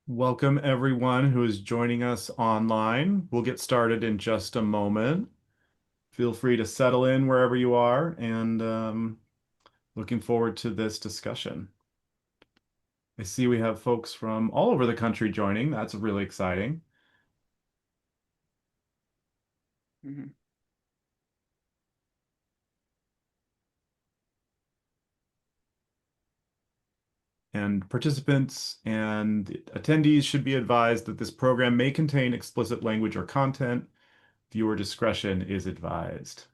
Welcome everyone who is joining us online. We'll get started in just a moment. Feel free to settle in wherever you are and looking forward to this discussion. I see we have folks from all over the country joining. That's really exciting. Mhm. And participants and attendees should be advised that this program may contain explicit language or content. Viewer discretion is advised.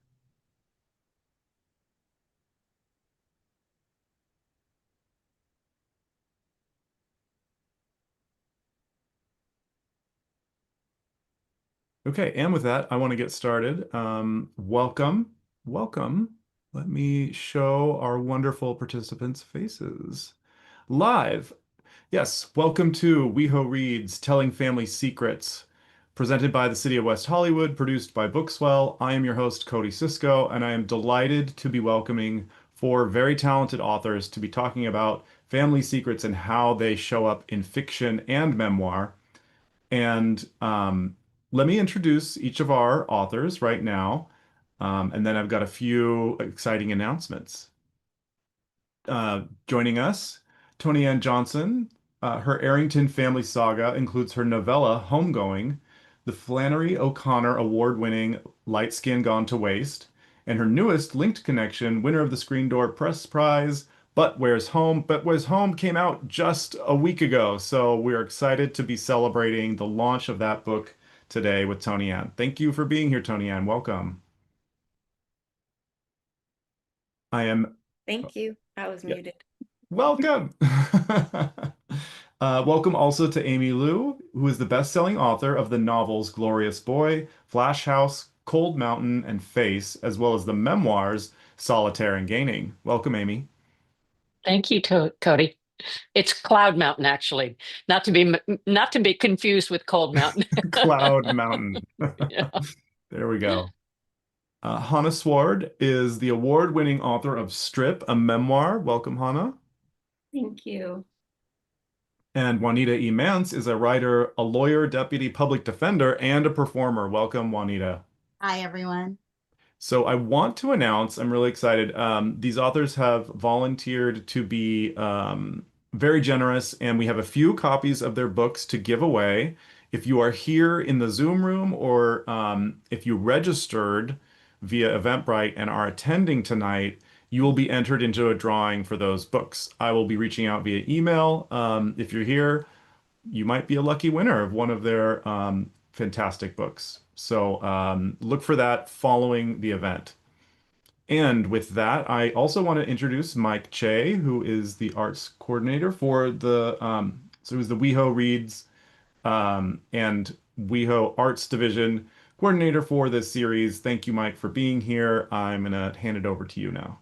Okay, and with that, I want to get started. Welcome. Let me show our wonderful participants' faces. Live. Yes, welcome to WeHo Reads, Telling Family Secrets, presented by the City of West Hollywood, produced by Bookswell. I am your host, Cody Cisco, and I am delighted to be welcoming four very talented authors to be talking about family secrets and how they show up in fiction and memoir. And let me introduce each of our authors right now. And then I've got a few exciting announcements. Joining us, Toni Ann Johnson. Her Arrington family saga includes her novella, Homegoing, the Flannery O'Connor award-winning Light Skin Gone to Waste, and her newest linked connection, winner of the Screen Door Press Prize, But Where's Home? But Where's Home came out just a week ago, so we're excited to be celebrating the launch of that book today with Toni Ann. Thank you for being here, Toni Ann. Welcome. I am, Thank you. I was yeah, muted. welcome. Welcome also to Aimee Liu, who is the best-selling author of the novels Glorious Boy, Flash House, Cold Mountain, and Face, as well as the memoirs Solitaire and Gaining. Welcome, Aimee. Thank you, Cody. It's Cloud Mountain, actually, not to be confused with Cold Mountain. Cloud Mountain. Yeah. There we go. Hannah Sward is the award-winning author of Strip, a memoir. Welcome, Hannah. Thank you. And Juanita E. Mantz is a writer, a lawyer, deputy public defender, and a performer. Welcome, Juanita. Hi, everyone. So I want to announce, I'm really excited. These authors have volunteered to be very generous, and we have a few copies of their books to give away. If you are here in the Zoom room or if you registered via Eventbrite and are attending tonight, you will be entered into a drawing for those books. I will be reaching out via email. If you're here, you might be a lucky winner of one of their fantastic books. So look for that following the event. And with that, I also want to introduce Mike Che, who is the arts coordinator for so who's the WeHo Reads and WeHo Arts Division coordinator for this series. Thank you, Mike, for being here. I'm going to hand it over to you now.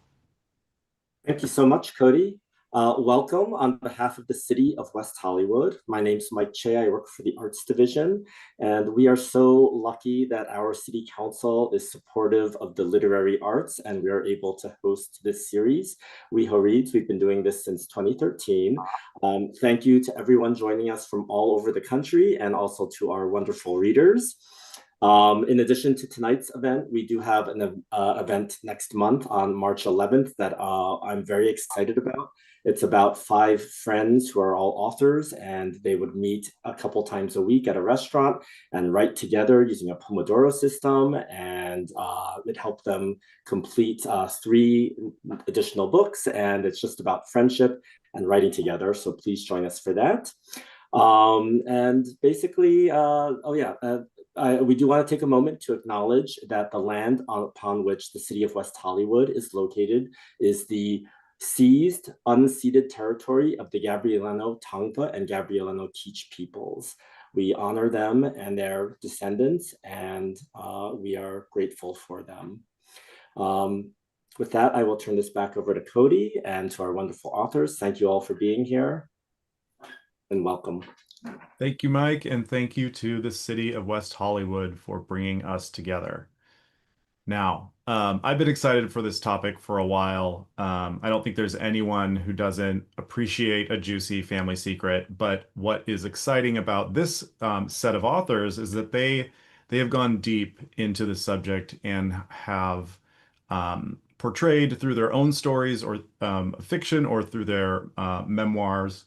Thank you so much, Cody. Welcome on behalf of the City of West Hollywood. My name's Mike Che. I work for the Arts Division, and we are so lucky that our City Council is supportive of the literary arts, and we are able to host this series, WeHo Reads. We've been doing this since 2013. Thank you to everyone joining us from all over the country, and also to our wonderful readers. In addition to tonight's event, we do have an event next month on March 11th that I'm very excited about. It's about five friends who are all authors, and they would meet a couple times a week at a restaurant and write together using a Pomodoro system, and it helped them complete three additional books, and it's just about friendship and writing together. So please join us for that. And basically, we do want to take a moment to acknowledge that the land upon which the City of West Hollywood is located is the seized, unceded territory of the Gabrielino Tangpa and Gabrielino Teach peoples. We honor them and their descendants, and we are grateful for them. With that, I will turn this back over to Cody and to our wonderful authors. Thank you all for being here, and welcome. Thank you, Mike, and thank you to the City of West Hollywood for bringing us together. Now, I've been excited for this topic for a while. I don't think there's anyone who doesn't appreciate a juicy family secret, but what is exciting about this set of authors is that they have gone deep into the subject and have portrayed through their own stories or fiction or through their memoirs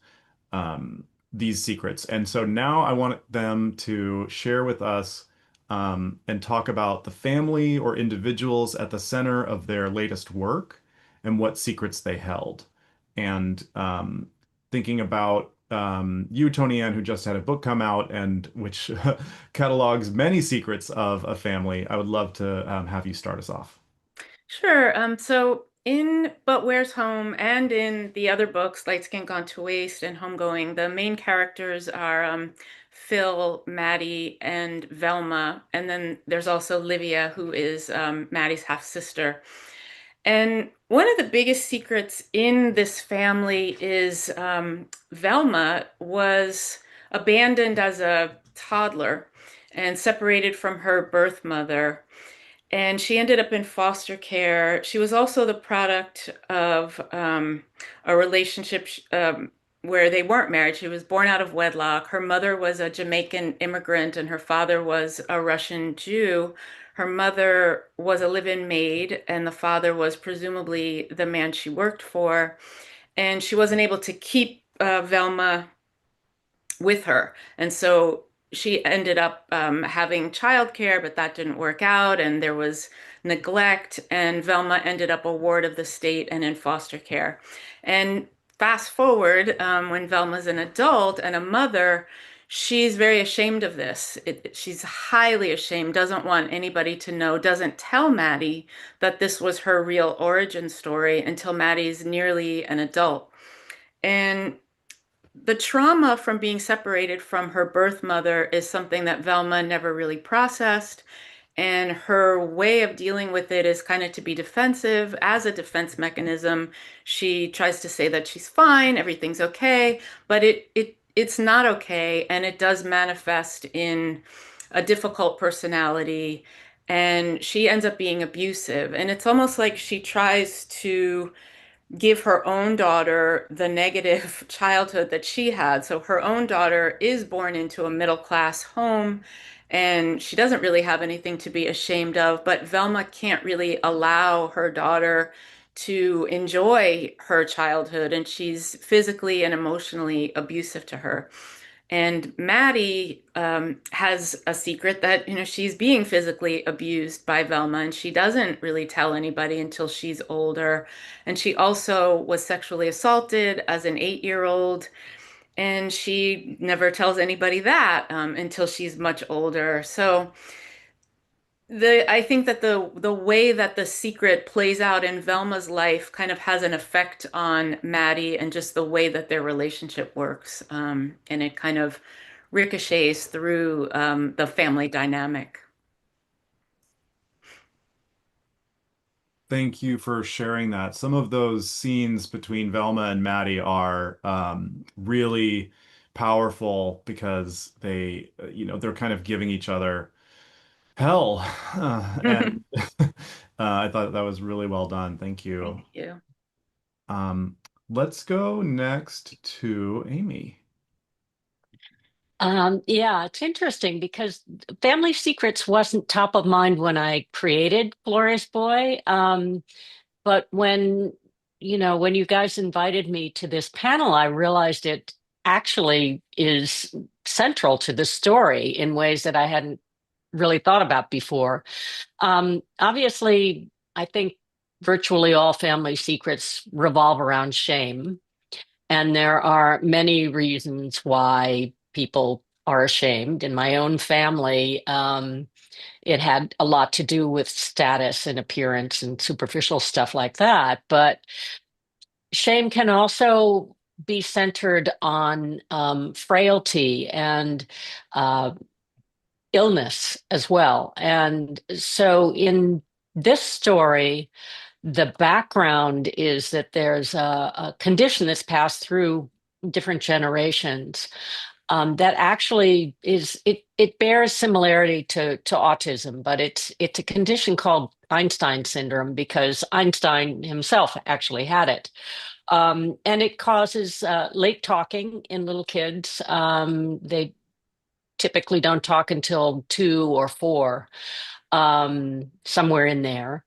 these secrets. And so now I want them to share with us and talk about the family or individuals at the center of their latest work and what secrets they held. And thinking about you, Toni Ann, who just had a book come out and which catalogs many secrets of a family, I would love to have you start us off. Sure. So in But Where's Home and in the other books, Light Skin Gone to Waste and Homegoing, the main characters are Phil, Maddie, and Velma. And then there's also Livia, who is Maddie's half sister. And one of the biggest secrets in this family is Velma was abandoned as a toddler and separated from her birth mother. And she ended up in foster care. She was also the product of a relationship where they weren't married. She was born out of wedlock. Her mother was a Jamaican immigrant, and her father was a Russian Jew. Her mother was a live-in maid, and the father was presumably the man she worked for. And she wasn't able to keep Velma with her. And so she ended up having childcare, but that didn't work out. And there was neglect. And Velma ended up a ward of the state and in foster care. And fast forward, when Velma's an adult and a mother, she's very ashamed of this. She's highly ashamed, doesn't want anybody to know, doesn't tell Maddie that this was her real origin story until Maddie's nearly an adult. And the trauma from being separated from her birth mother is something that Velma never really processed. And her way of dealing with it is kind of to be defensive. As a defense mechanism, she tries to say that she's fine, everything's okay, but it's not okay, and it does manifest in a difficult personality, and she ends up being abusive. And it's almost like she tries to give her own daughter the negative childhood that she had. So her own daughter is born into a middle class home and she doesn't really have anything to be ashamed of, but Velma can't really allow her daughter to enjoy her childhood, and she's physically and emotionally abusive to her. And Maddie has a secret that, she's being physically abused by Velma, and she doesn't really tell anybody until she's older. And she also was sexually assaulted as an 8-year-old, and she never tells anybody that until she's much older. So I think that the way that the secret plays out in Velma's life kind of has an effect on Maddie and just the way that their relationship works. And it kind of ricochets through the family dynamic. Thank you for sharing that. Some of those scenes between Velma and Maddie are really powerful because they're kind of giving each other hell. And I thought that was really well done. Thank you. Thank you. Let's go next to Aimee. Yeah, it's interesting because Family Secrets wasn't top of mind when I created Glorious Boy. But when you guys invited me to this panel, I realized it actually is central to the story in ways that I hadn't really thought about before. Obviously, I think virtually all family secrets revolve around shame. And there are many reasons why people are ashamed. In my own family, it had a lot to do with status and appearance and superficial stuff like that. But shame can also be centered on frailty and illness as well. And so in this story, the background is that there's a condition that's passed through different generations. that actually it bears similarity to autism, but it's a condition called Einstein syndrome because Einstein himself actually had it. And it causes late talking in little kids. They typically don't talk until 2 or 4, somewhere in there.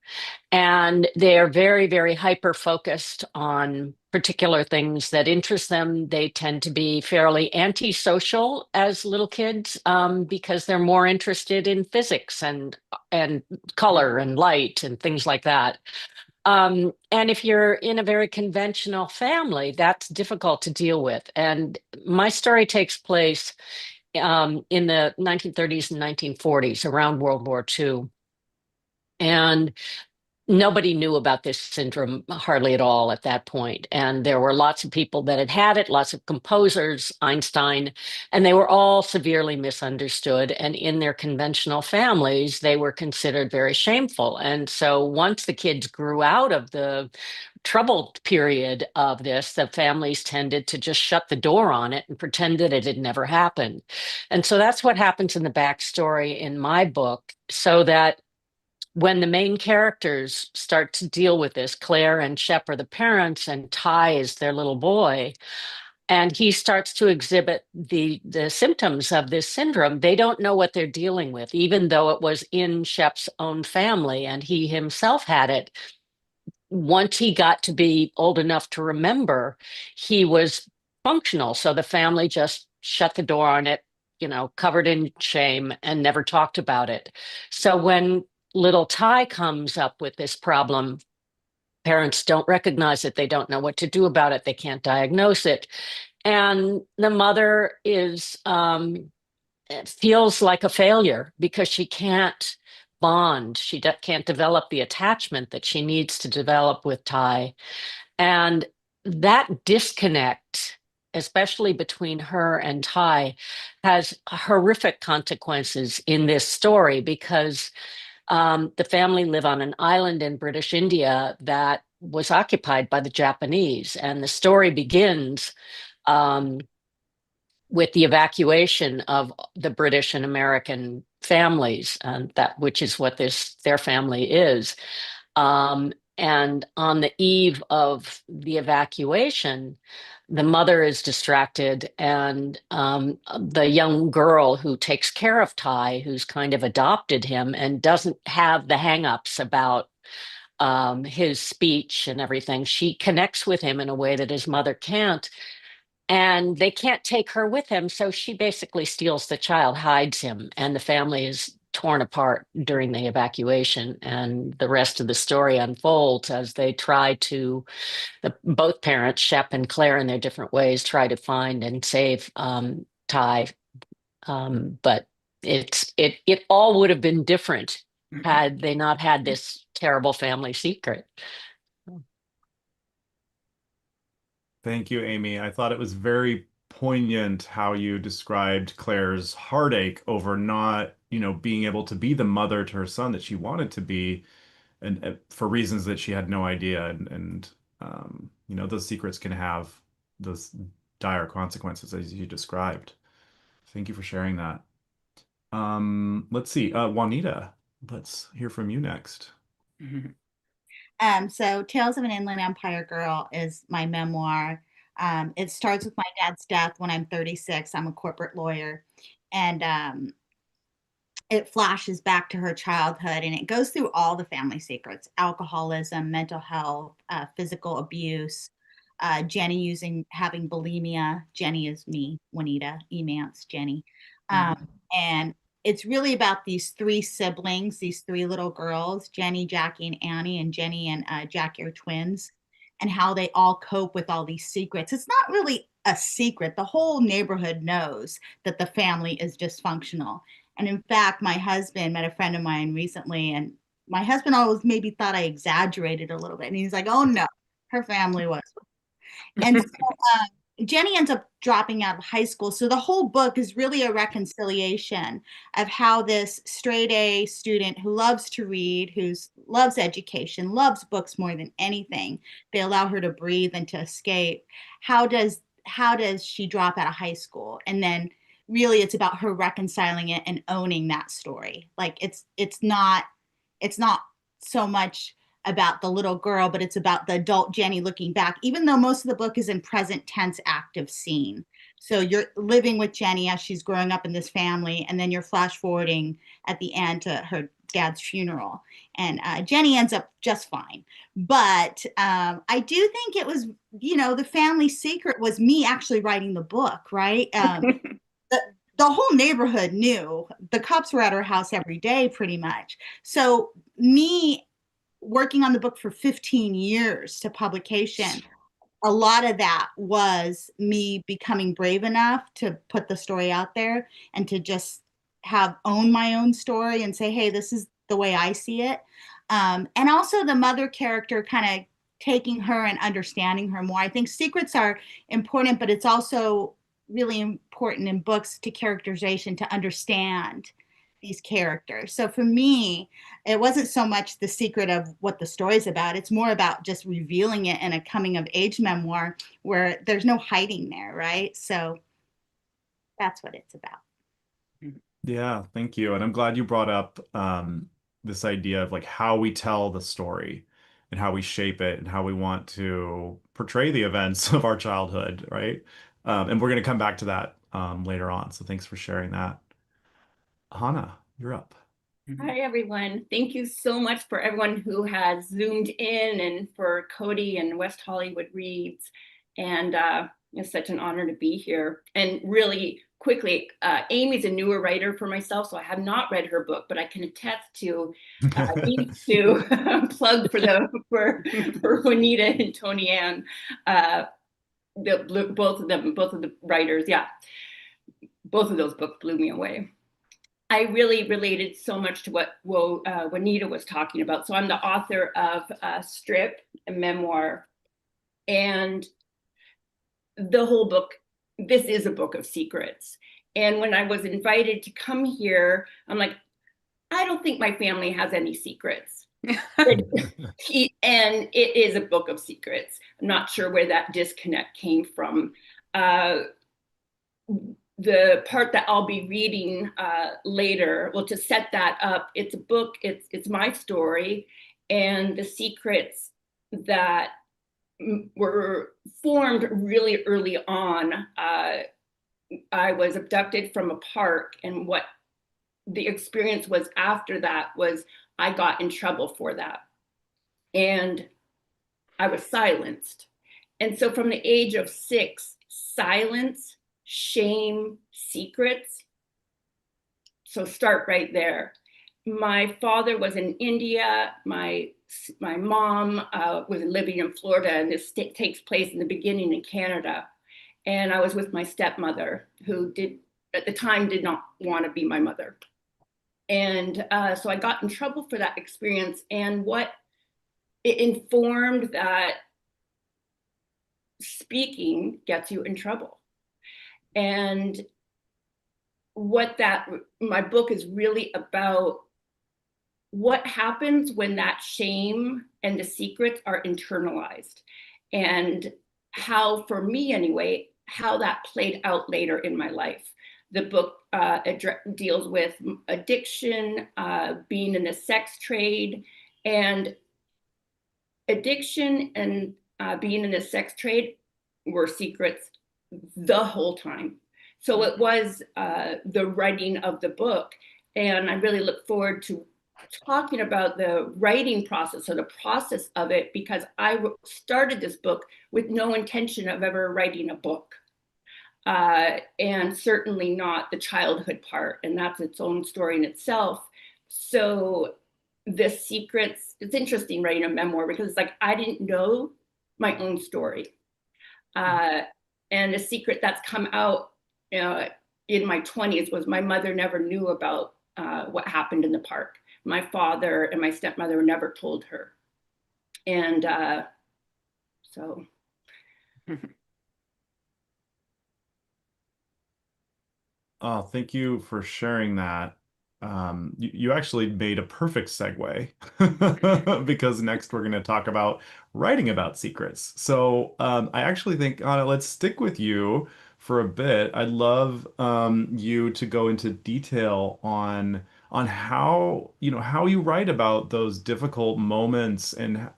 And they are very, very hyper focused on particular things that interest them. They tend to be fairly antisocial as little kids, because they're more interested in physics and color and light and things like that. And if you're in a very conventional family, that's difficult to deal with. And my story takes place in the 1930s and 1940s, around World War II. And nobody knew about this syndrome hardly at all at that point. And there were lots of people that had it, lots of composers, Einstein, and they were all severely misunderstood. And in their conventional families, they were considered very shameful. And so once the kids grew out of the troubled period of this, the families tended to just shut the door on it and pretend that it had never happened. And so that's what happens in the backstory in my book, so that when the main characters start to deal with this, Claire and Shep are the parents, and Ty is their little boy, and he starts to exhibit the symptoms of this syndrome, they don't know what they're dealing with, even though it was in Shep's own family and he himself had it. Once he got to be old enough to remember, he was functional. So the family just shut the door on it, covered in shame, and never talked about it. So when little Ty comes up with this problem, parents don't recognize it. They don't know what to do about it. They can't diagnose it. And the mother feels like a failure because she can't bond. She can't develop the attachment that she needs to develop with Ty. And that disconnect, especially between her and Ty, has horrific consequences in this story because the family live on an island in British India that was occupied by the Japanese. And the story begins with the evacuation of the British and American families, which is what their family is. And on the eve of the evacuation, the mother is distracted, and the young girl who takes care of Ty, who's kind of adopted him and doesn't have the hangups about his speech and everything, she connects with him in a way that his mother can't. And they can't take her with him, so she basically steals the child, hides him, and the family is torn apart during the evacuation. And the rest of the story unfolds as they try to, both parents, Shep and Claire, in their different ways, try to find and save Ty. But it all would have been different had they not had this terrible family secret. Thank you, Aimee. I thought it was very poignant how you described Claire's heartache over not, being able to be the mother to her son that she wanted to be, and for reasons that she had no idea. And those secrets can have those dire consequences as you described. Thank you for sharing that. Let's see, Juanita, let's hear from you next. So Tales of an Inland Empire Girl is my memoir. It starts with my dad's death when I'm 36. I'm a corporate lawyer. And it flashes back to her childhood, and it goes through all the family secrets: alcoholism, mental health, physical abuse, Jenny having bulimia. Jenny is me, Juanita E. Mantz, Jenny. And it's really about these 3 siblings, these 3 little girls, Jenny, Jackie, and Annie, and Jenny and Jackie are twins, and how they all cope with all these secrets. It's not really a secret. The whole neighborhood knows that the family is dysfunctional. And in fact, my husband met a friend of mine recently, and my husband always maybe thought I exaggerated a little bit. And he's like, oh no, her family was. And so Jenny ends up dropping out of high school. So the whole book is really a reconciliation of how this straight A student who loves to read, who loves education, loves books more than anything, they allow her to breathe and to escape. How does how does she drop out of high school? And then really it's about her reconciling it and owning that story. Like it's not so much about the little girl, but it's about the adult Jenny looking back, even though most of the book is in present tense active scene. So you're living with Jenny as she's growing up in this family, and then you're flash forwarding at the end to her dad's funeral. And Jenny ends up just fine. But I do think it was, the family secret was me actually writing the book, right? The whole neighborhood knew. The cops were at her house every day, pretty much. So me working on the book for 15 years to publication, a lot of that was me becoming brave enough to put the story out there and to just own my own story and say, hey, this is the way I see it. And also the mother character, kind of taking her and understanding her more. I think secrets are important, but it's also really important in books to characterization, to understand these characters. So for me, it wasn't so much the secret of what the story's about. It's more about just revealing it in a coming of age memoir where there's no hiding there, right? So that's what it's about. Yeah, thank you. And I'm glad you brought up this idea of like how we tell the story and how we shape it and how we want to portray the events of our childhood, right? And we're going to come back to that later on. So thanks for sharing that. Hannah, you're up. Hi, everyone. Thank you so much for everyone who has zoomed in, and for Cody and West Hollywood Reads. And it's such an honor to be here. And really quickly, Aimee's a newer writer for myself, so I have not read her book, but I can attest to these two plug for Juanita and Toni Ann. Both of the writers, yeah. Both of those books blew me away. I really related so much to what Juanita was talking about. So I'm the author of Strip, a memoir, and the whole book, this is a book of secrets. And when I was invited to come here, I'm like, I don't think my family has any secrets. And it is a book of secrets. I'm not sure where that disconnect came from. The part that I'll be reading later, well, to set that up, it's a book, it's my story, and the secrets that were formed really early on. I was abducted from a park, and what the experience was after that was I got in trouble for that. And I was silenced. And so from the age of 6, silence, shame, secrets. So start right there. My father was in India. My mom was living in Florida, and this takes place in the beginning in Canada. And I was with my stepmother, who at the time did not want to be my mother. And so I got in trouble for that experience, and what it informed that speaking gets you in trouble. And my book is really about what happens when that shame and the secrets are internalized, and how, for me anyway, how that played out later in my life. The book deals with addiction, being in the sex trade, and addiction and being in the sex trade were secrets the whole time. So it was the writing of the book. And I really look forward to talking about the writing process, or the process of it, because I started this book with no intention of ever writing a book. And certainly not the childhood part. And that's its own story in itself. So the secrets, it's interesting writing a memoir, because it's like, I didn't know my own story. And the secret that's come out in my 20s was my mother never knew about what happened in the park. My father and my stepmother never told her. And so. Oh, thank you for sharing that. you actually made a perfect segue because next we're going to talk about writing about secrets. So I actually think, Anna, let's stick with you for a bit. I'd love you to go into detail on how, how you write about those difficult moments and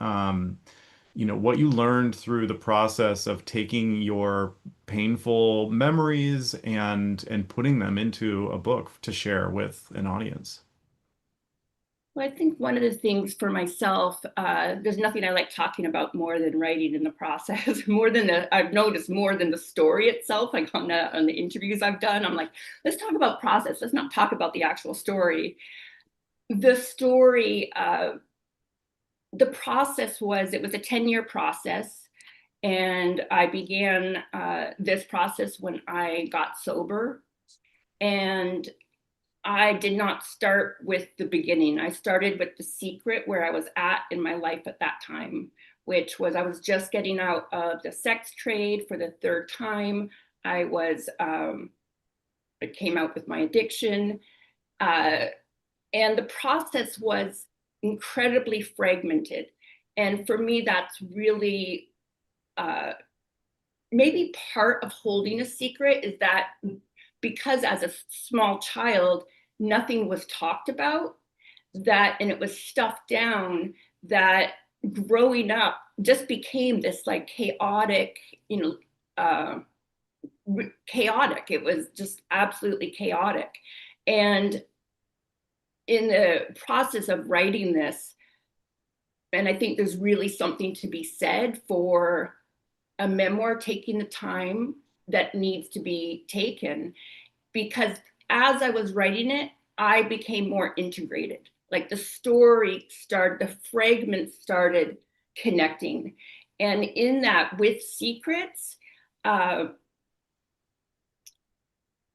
what you learned through the process of taking your painful memories and putting them into a book to share with an audience. Well, I think one of the things for myself, there's nothing I like talking about more than writing in the process, I've noticed more than the story itself. Like on the interviews I've done, I'm like, let's talk about process. Let's not talk about the actual story. The story, the process it was a 10-year process. And I began this process when I got sober. And I did not start with the beginning. I started with the secret where I was at in my life at that time, which was I was just getting out of the sex trade for the third time. I came out with my addiction. And the process was incredibly fragmented. And for me, that's really maybe part of holding a secret is that because as a small child, nothing was talked about, and it was stuffed down, that growing up just became this like chaotic, chaotic. It was just absolutely chaotic. And in the process of writing this, and I think there's really something to be said for a memoir taking the time that needs to be taken, because as I was writing it, I became more integrated. Like the fragments started connecting. And in that, with secrets, that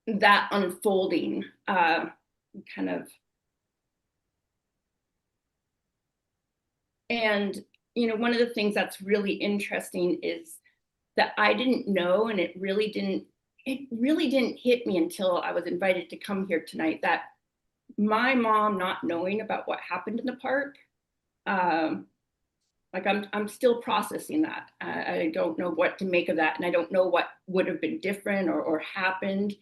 unfolding kind of, and one of the things that's really interesting is that I didn't know, and it really didn't hit me until I was invited to come here tonight, that my mom not knowing about what happened in the park, like I'm still processing that. I don't know what to make of that, and I don't know what would have been different or happened.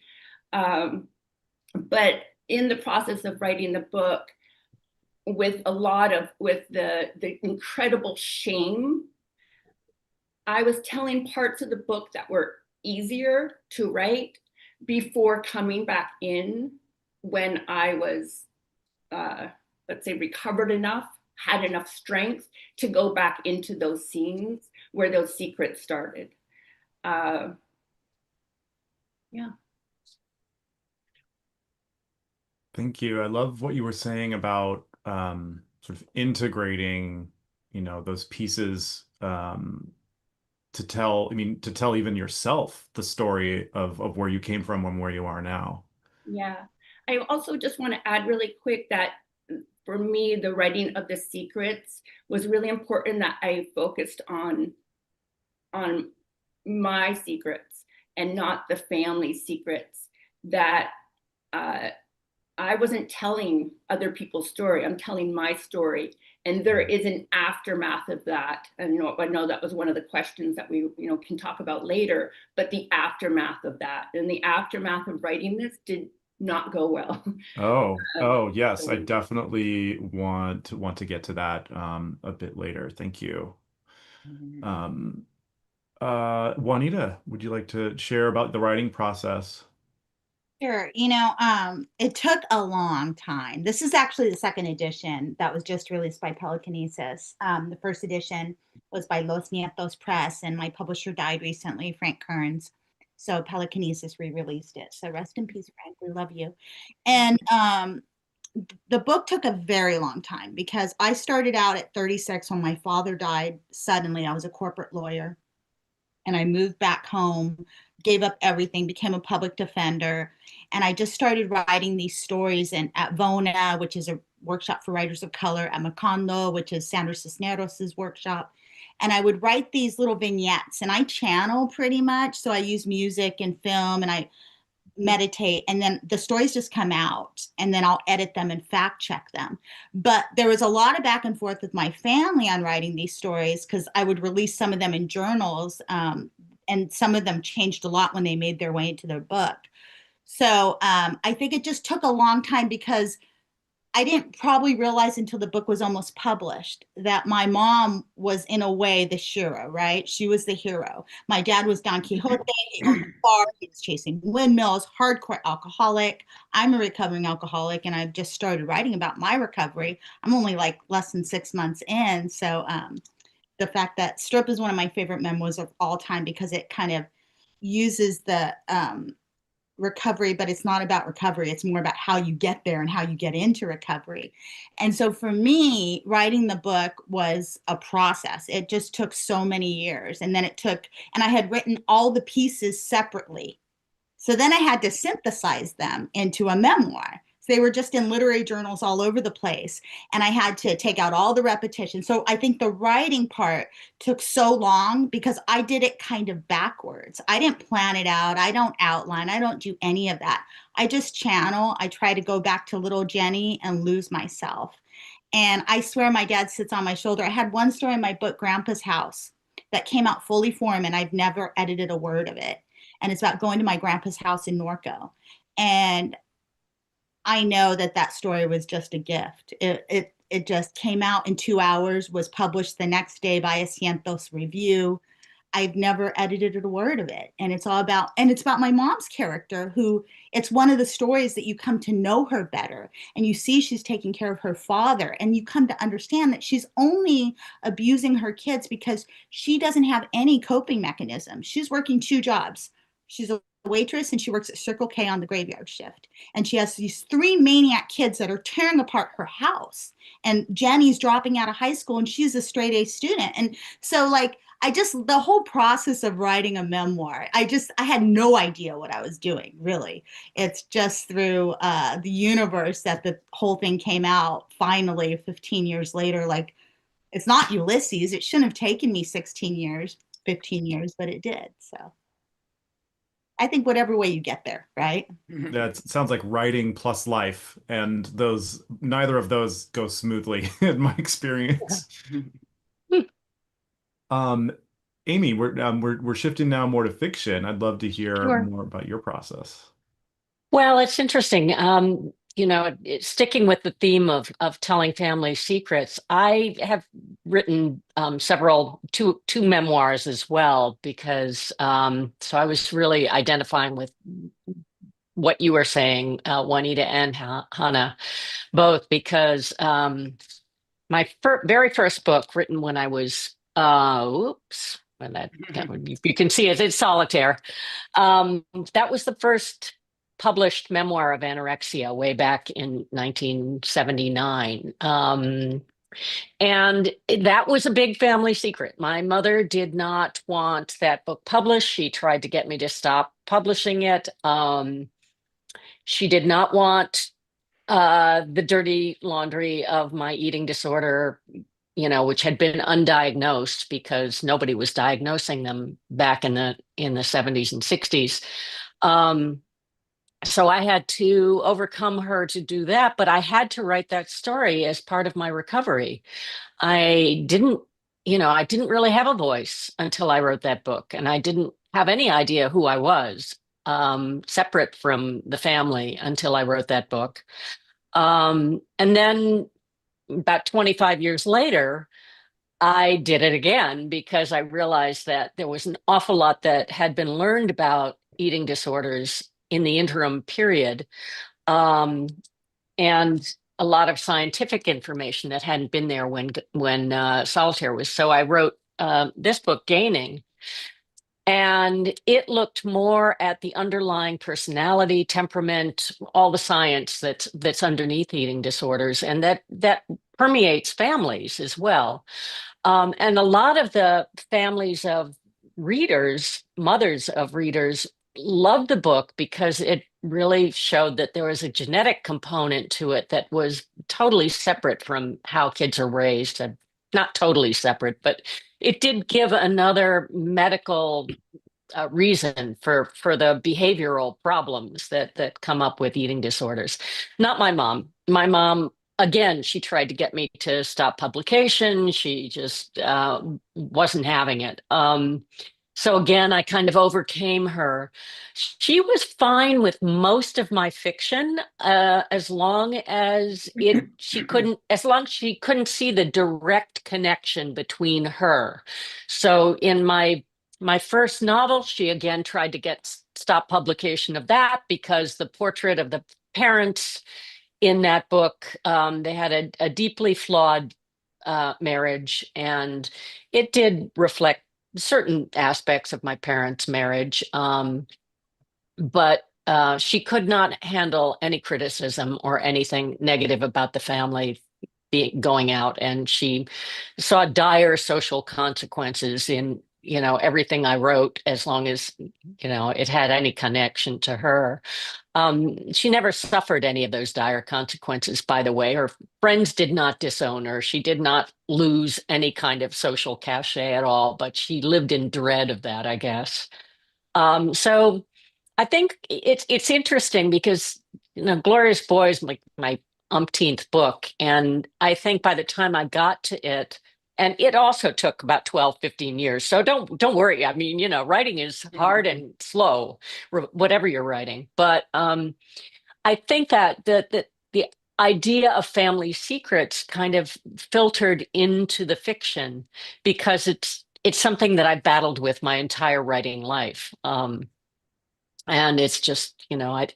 But in the process of writing the book, with the incredible shame, I was telling parts of the book that were easier to write before coming back in when I was, let's say, recovered enough, had enough strength to go back into those scenes where those secrets started. Yeah. Thank you. I love what you were saying about sort of integrating, those pieces to tell even yourself the story of where you came from and where you are now. Yeah. I also just want to add really quick that for me, the writing of the secrets was really important, that I focused on my secrets and not the family's secrets, that I wasn't telling other people's story. I'm telling my story. And there is an aftermath of that. And I know that was one of the questions that we can talk about later, but the aftermath of that, and the aftermath of writing this did not go well. Oh, yes. I definitely want to get to that a bit later. Thank you. Juanita, would you like to share about the writing process? Sure. It took a long time. This is actually the second edition that was just released by Pelicanesis. The first edition was by Los Nietos Press, and my publisher died recently, Frank Kearns. So Pelicanesis re-released it. So rest in peace, Frank. We love you. And the book took a very long time because I started out at 36 when my father died suddenly. I was a corporate lawyer, and I moved back home, gave up everything, became a public defender. And I just started writing these stories at VONA, which is a workshop for writers of color, at Macondo, which is Sandra Cisneros' workshop. And I would write these little vignettes, and I channel pretty much. So I use music and film, and I meditate, and then the stories just come out, and then I'll edit them and fact check them. But there was a lot of back and forth with my family on writing these stories, because I would release some of them in journals, and some of them changed a lot when they made their way into their book. So I think it just took a long time, because I didn't probably realize until the book was almost published that my mom was, in a way, the hero, right? She was the hero. My dad was Don Quixote. He owned a bar. He was chasing windmills, hardcore alcoholic. I'm a recovering alcoholic, and I've just started writing about my recovery. I'm only like less than 6 months in. So the fact that Strip is one of my favorite memoirs of all time, because it kind of uses the recovery, but it's not about recovery. It's more about how you get there and how you get into recovery. And so for me, writing the book was a process. It just took so many years. And then and I had written all the pieces separately. So then I had to synthesize them into a memoir. So they were just in literary journals all over the place. And I had to take out all the repetition. So I think the writing part took so long because I did it kind of backwards. I didn't plan it out. I don't outline. I don't do any of that. I just channel. I try to go back to little Jenny and lose myself. And I swear my dad sits on my shoulder. I had one story in my book, Grandpa's House, that came out fully formed, and I've never edited a word of it. And it's about going to my grandpa's house in Norco. And I know that that story was just a gift. It just came out in 2 hours, was published the next day by a Cientos review. I've never edited a word of it. And it's about my mom's character, who, it's one of the stories that you come to know her better. And you see she's taking care of her father. And you come to understand that she's only abusing her kids because she doesn't have any coping mechanism. She's working 2 jobs. She's a waitress, and she works at Circle K on the graveyard shift. And she has these 3 maniac kids that are tearing apart her house. And Jenny's dropping out of high school, and she's a straight A student. And so, like, the whole process of writing a memoir, I had no idea what I was doing, really. It's just through the universe that the whole thing came out finally 15 years later. Like, it's not Ulysses. It shouldn't have taken me 16 years, 15 years, but it did. So I think whatever way you get there, right? That sounds like writing plus life, and neither of those go smoothly in my experience. Aimee, we're shifting now more to fiction. I'd love to hear Sure. more about your process. Well, it's interesting. Sticking with the theme of telling family secrets, I have written two memoirs as well, because so I was really identifying with what you were saying, Juanita and Hannah, both, because my very first book, written when I was when that would be, you can see it, it's Solitaire. That was the first published memoir of anorexia way back in 1979. And that was a big family secret. My mother did not want that book published. She tried to get me to stop publishing it. She did not want the dirty laundry of my eating disorder, which had been undiagnosed because nobody was diagnosing them back in the 70s and 60s. So I had to overcome her to do that, but I had to write that story as part of my recovery. I didn't really have a voice until I wrote that book, and I didn't have any idea who I was, separate from the family, until I wrote that book. And then about 25 years later, I did it again because I realized that there was an awful lot that had been learned about eating disorders in the interim period, and a lot of scientific information that hadn't been there when Solitaire was. So I wrote this book, Gaining, and it looked more at the underlying personality, temperament, all the science that's underneath eating disorders, and that permeates families as well. And a lot of the families of readers, mothers of readers, loved the book because it really showed that there was a genetic component to it that was totally separate from how kids are raised. Not totally separate, but it did give another medical reason for the behavioral problems that come up with eating disorders. Not my mom. My mom, again, she tried to get me to stop publication. She just wasn't having it. So again, I kind of overcame her. She was fine with most of my fiction, as long as as long as she couldn't see the direct connection between her. So in my first novel, she again tried to get stop publication of that because the portrait of the parents in that book, they had a deeply flawed marriage, and it did reflect certain aspects of my parents' marriage. But she could not handle any criticism or anything negative about the family going out, and she saw dire social consequences in everything I wrote, as long as it had any connection to her. She never suffered any of those dire consequences, by the way. Her friends did not disown her. She did not lose any kind of social cachet at all, but she lived in dread of that, I guess. So I think it's interesting because Glorious Boy is my umpteenth book, and I think by the time I got to it, and it also took about 12, 15 years. So don't worry. I mean, writing is hard and slow, whatever you're writing. But I think that the idea of family secrets kind of filtered into the fiction because it's something that I battled with my entire writing life. And it's just,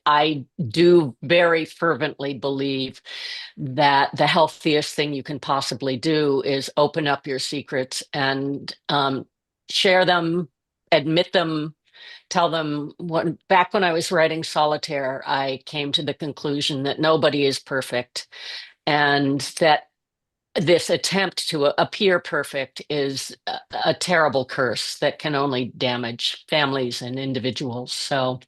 I do very fervently believe that the healthiest thing you can possibly do is open up your secrets and share them, admit them, tell them. Back when I was writing Solitaire, I came to the conclusion that nobody is perfect, and that this attempt to appear perfect is a terrible curse that can only damage families and individuals. So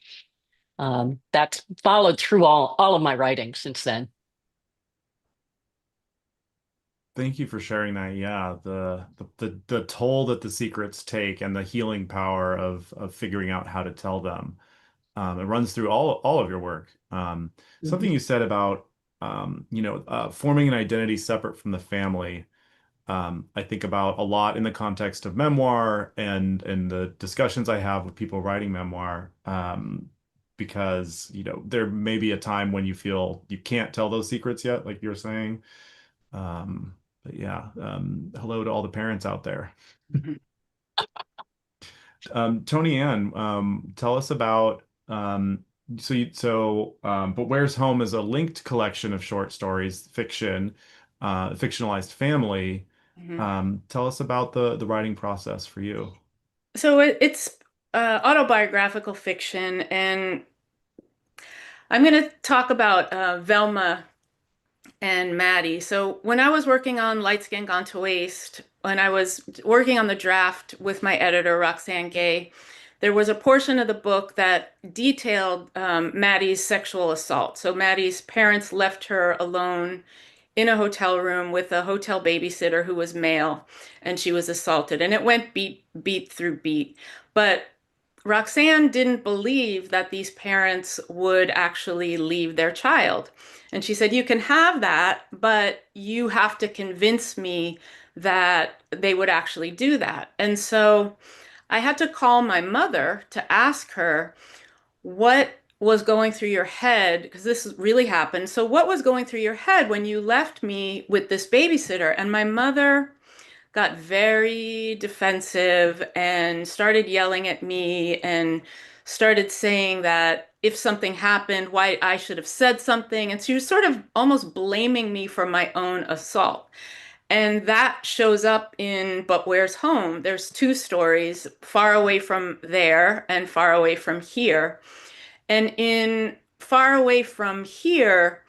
that's followed through all of my writing since then. Thank you for sharing that. Yeah, the toll that the secrets take and the healing power of figuring out how to tell them. It runs through all of your work. Something you said about forming an identity separate from the family. I think about a lot in the context of memoir and the discussions I have with people writing memoir. Because there may be a time when you feel you can't tell those secrets yet, like you're saying. But yeah, hello to all the parents out there. Toni Ann, tell us about But Where's Home is a linked collection of short stories, fiction, fictionalized family. Tell us about the writing process for you. So it's autobiographical fiction, and I'm going to talk about Velma and Maddie. So when I was working on Light Skin Gone to Waste, when I was working on the draft with my editor, Roxane Gay, there was a portion of the book that detailed Maddie's sexual assault. So Maddie's parents left her alone in a hotel room with a hotel babysitter who was male, and she was assaulted. And it went beat through beat. But Roxane didn't believe that these parents would actually leave their child. And she said, "You can have that, but you have to convince me that they would actually do that." And so I had to call my mother to ask her what was going through your head, because this really happened. So, what was going through your head when you left me with this babysitter? And my mother got very defensive and started yelling at me and started saying that if something happened, why I should have said something. And she was sort of almost blaming me for my own assault. And that shows up in But Where's Home? There's two stories, Far Away from There and Far Away from Here. And in Far Away from Here,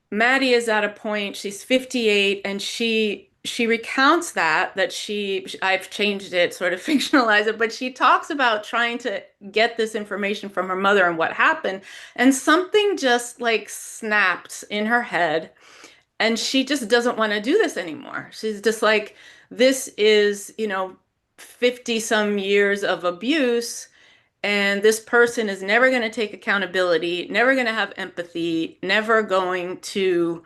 Maddie is at a point, she's 58, and she recounts that I've changed it, sort of fictionalize it, but she talks about trying to get this information from her mother and what happened, and something just like snapped in her head, and she just doesn't want to do this anymore. She's just like, this is, 50 some years of abuse, and this person is never going to take accountability, never going to have empathy, never going to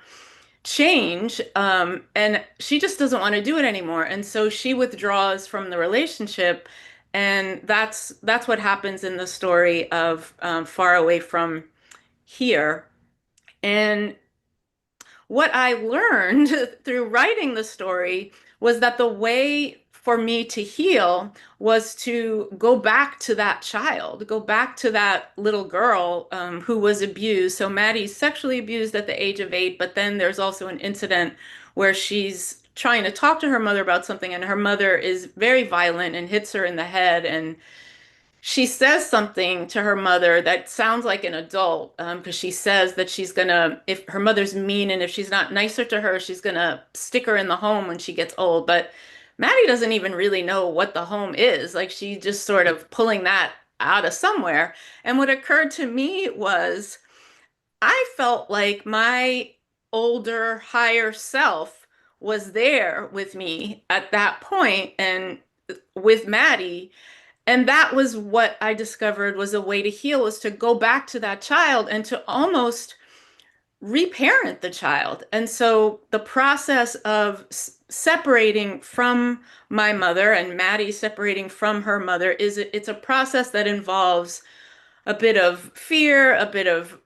change. And she just doesn't want to do it anymore. And so she withdraws from the relationship. And that's what happens in the story of Far Away From Here. And what I learned through writing the story was that the way for me to heal was to go back to that child, go back to that little girl who was abused. So Maddie's sexually abused at the age of 8, but then there's also an incident where she's trying to talk to her mother about something, and her mother is very violent and hits her in the head. And she says something to her mother that sounds like an adult, because she says that she's gonna, if her mother's mean and if she's not nicer to her, she's gonna stick her in the home when she gets old. But Maddie doesn't even really know what the home is. Like, she just sort of pulling that out of somewhere. And what occurred to me was I felt like my older, higher self was there with me at that point and with Maddie. And that was what I discovered was a way to heal, was to go back to that child and to almost reparent the child. And so the process of separating from my mother and Maddie separating from her mother it's a process that involves a bit of fear, a bit of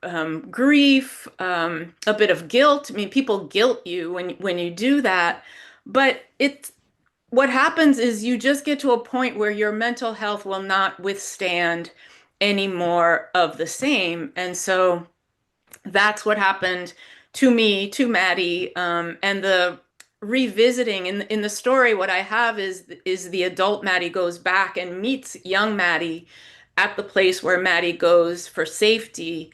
grief, a bit of guilt. I mean, people guilt you when you do that, but it's what happens is you just get to a point where your mental health will not withstand any more of the same. And so that's what happened to me, to Maddie, and the revisiting in the story. What I have is the adult Maddie goes back and meets young Maddie at the place where Maddie goes for safety,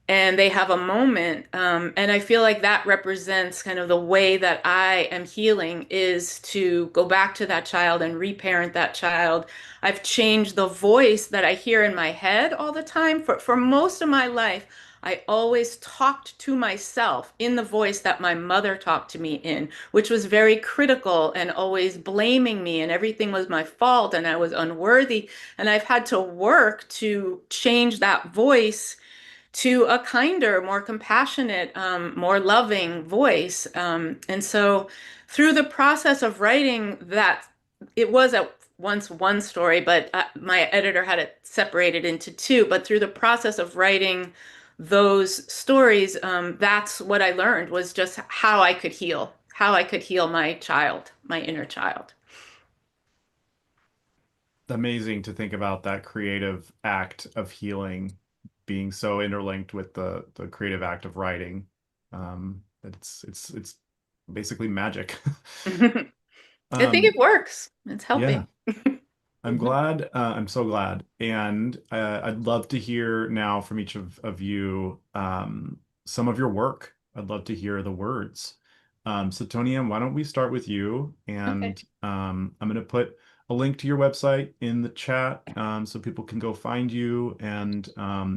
and they have a moment. And I feel like that represents kind of the way that I am healing, is to go back to that child and reparent that child. I've changed the voice that I hear in my head all the time. For most of my life, I always talked to myself in the voice that my mother talked to me in, which was very critical and always blaming me, and everything was my fault and I was unworthy. And I've had to work to change that voice to a kinder, more compassionate, more loving voice. And so through the process of writing that, it was at once one story, but my editor had it separated into two. But through the process of writing those stories, that's what I learned, was just how I could heal my child, my inner child. Amazing to think about that creative act of healing being so interlinked with the creative act of writing. It's basically magic. I think it works. It's helping. Yeah. I'm glad. I'm so glad. And I'd love to hear now from each of you some of your work. I'd love to hear the words. So Toni Ann, why don't we start with you? And Okay. I'm going to put a link to your website in the chat so people can go find you. And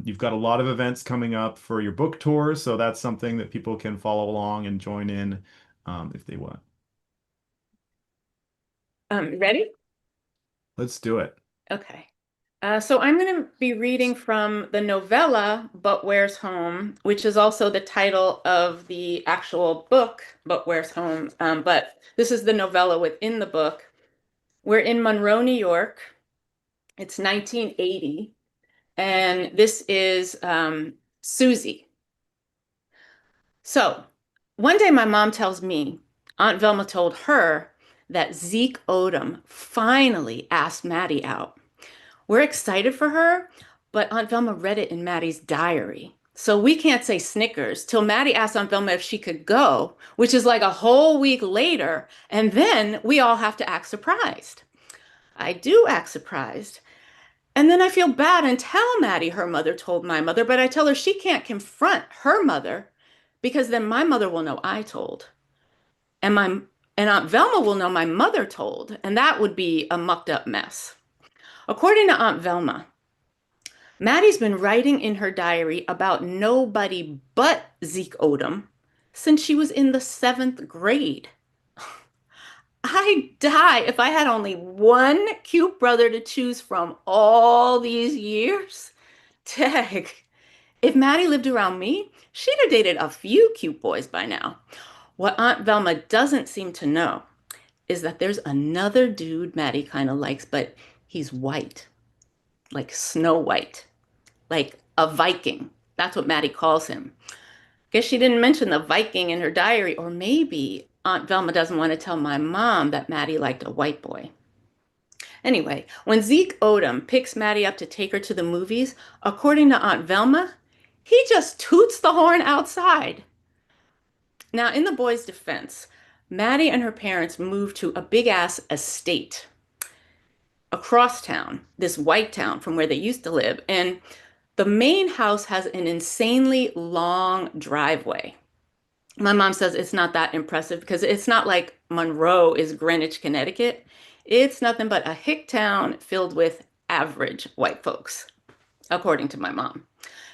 you've got a lot of events coming up for your book tour, so that's something that people can follow along and join in if they want. Ready? Let's do it. Okay. So I'm going to be reading from the novella, But Where's Home, which is also the title of the actual book, But Where's Home. But this is the novella within the book. We're in Monroe, New York. It's 1980. And this is Susie. So one day my mom tells me Aunt Velma told her that Zeke Odom finally asked Maddie out. We're excited for her, but Aunt Velma read it in Maddie's diary. So we can't say Snickers till Maddie asked Aunt Velma if she could go, which is like a whole week later. And then we all have to act surprised. I do act surprised. And then I feel bad and tell Maddie her mother told my mother, but I tell her she can't confront her mother because then my mother will know I told. And Aunt Velma will know my mother told, and that would be a mucked up mess. According to Aunt Velma, Maddie's been writing in her diary about nobody but Zeke Odom since she was in the 7th grade. I'd die if I had only one cute brother to choose from all these years. Tag. If Maddie lived around me, she'd have dated a few cute boys by now. What Aunt Velma doesn't seem to know is that there's another dude Maddie kind of likes, but he's white, like Snow White, like a Viking. That's what Maddie calls him. Guess she didn't mention the Viking in her diary, or maybe Aunt Velma doesn't want to tell my mom that Maddie liked a white boy. Anyway, when Zeke Odom picks Maddie up to take her to the movies, according to Aunt Velma, he just toots the horn outside. Now, in the boy's defense, Maddie and her parents moved to a big ass estate across town, this white town from where they used to live. And the main house has an insanely long driveway. My mom says it's not that impressive because it's not like Monroe is Greenwich, Connecticut. It's nothing but a hick town filled with average white folks, according to my mom.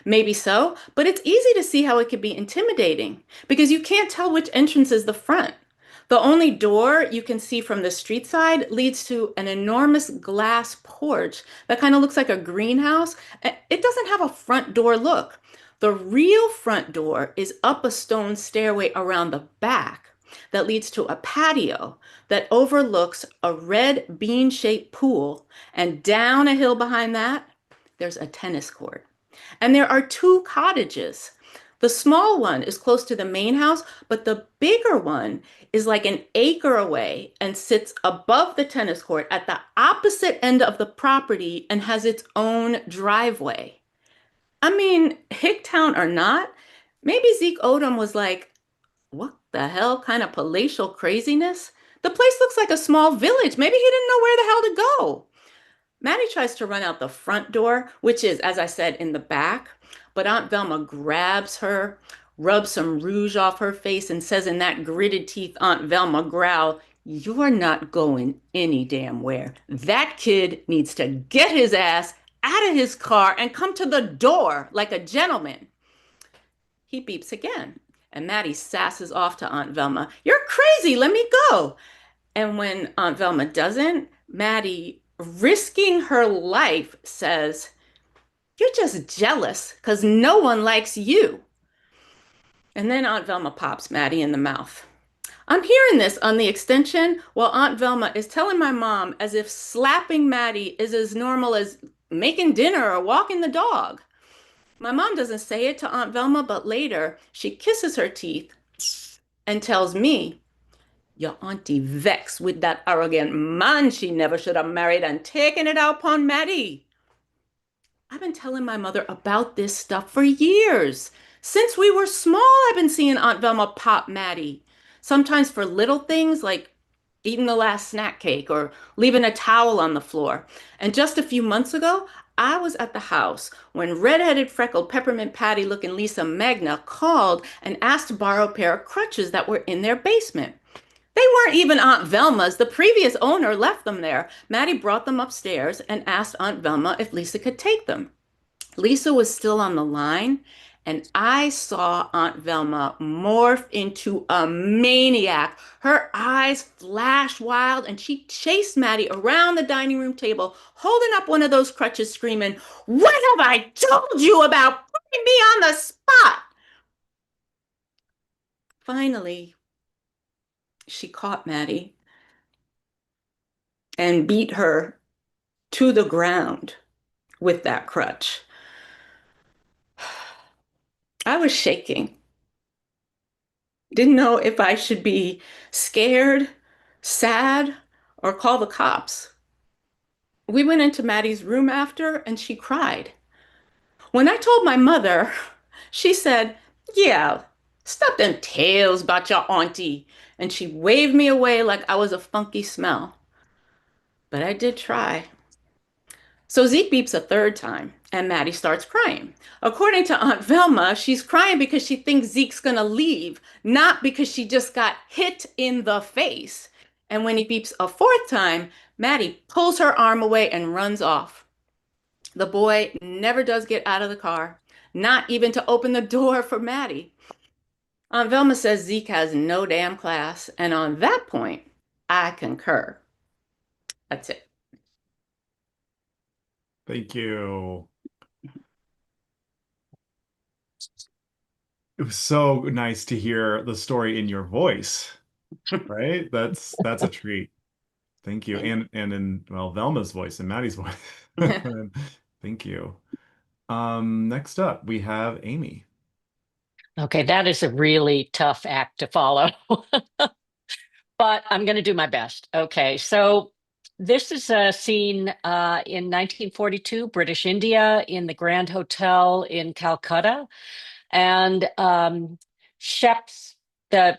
Maybe so, but it's easy to see how it could be intimidating because you can't tell which entrance is the front. The only door you can see from the street side leads to an enormous glass porch that kind of looks like a greenhouse. It doesn't have a front door look. The real front door is up a stone stairway around the back that leads to a patio that overlooks a red bean-shaped pool, and down a hill behind that, there's a tennis court. And there are two cottages. The small one is close to the main house, but the bigger one is like an acre away and sits above the tennis court at the opposite end of the property and has its own driveway. I mean, Hicktown or not, maybe Zeke Odom was like, what the hell kind of palatial craziness? The place looks like a small village. Maybe he didn't know where the hell to go. Maddie tries to run out the front door, which is, as I said, in the back, but Aunt Velma grabs her, rubs some rouge off her face, and says in that gritted teeth Aunt Velma growl, "You're not going any damn where. That kid needs to get his ass out of his car and come to the door like a gentleman." He beeps again, and Maddie sasses off to Aunt Velma, "You're crazy, let me go." And when Aunt Velma doesn't, Maddie, risking her life, says, "You're just jealous because no one likes you." And then Aunt Velma pops Maddie in the mouth. I'm hearing this on the extension while Aunt Velma is telling my mom as if slapping Maddie is as normal as making dinner or walking the dog. My mom doesn't say it to Aunt Velma, but later she kisses her teeth and tells me, "Your auntie vexed with that arrogant man she never should have married and taken it out upon Maddie." I've been telling my mother about this stuff for years. Since we were small, I've been seeing Aunt Velma pop Maddie. Sometimes for little things like eating the last snack cake or leaving a towel on the floor. And just a few months ago, I was at the house when redheaded, freckled, peppermint patty looking Lisa Magna called and asked to borrow a pair of crutches that were in their basement. They weren't even Aunt Velma's. The previous owner left them there. Maddie brought them upstairs and asked Aunt Velma if Lisa could take them. Lisa was still on the line, and I saw Aunt Velma morph into a maniac. Her eyes flashed wild, and she chased Maddie around the dining room table, holding up one of those crutches, screaming, "What have I told you about putting me on the spot?" Finally, she caught Maddie and beat her to the ground with that crutch. I was shaking. Didn't know if I should be scared, sad, or call the cops. We went into Maddie's room after, and she cried. When I told my mother, she said, "Yeah, stop them tales about your auntie." And she waved me away like I was a funky smell. But I did try. So Zeke beeps a third time, and Maddie starts crying. According to Aunt Velma, she's crying because she thinks Zeke's gonna leave, not because she just got hit in the face. And when he beeps a fourth time, Maddie pulls her arm away and runs off. The boy never does get out of the car, not even to open the door for Maddie. Aunt Velma says Zeke has no damn class, and on that point, I concur. That's it. Thank you. It was so nice to hear the story in your voice, right? That's a treat. Thank you. And in, well, Velma's voice and Maddie's voice. Thank you. Next up we have Aimee. Okay, that is a really tough act to follow, but I'm going to do my best. Okay, so this is a scene in 1942, British India, in the Grand Hotel in Calcutta. And Shep's, the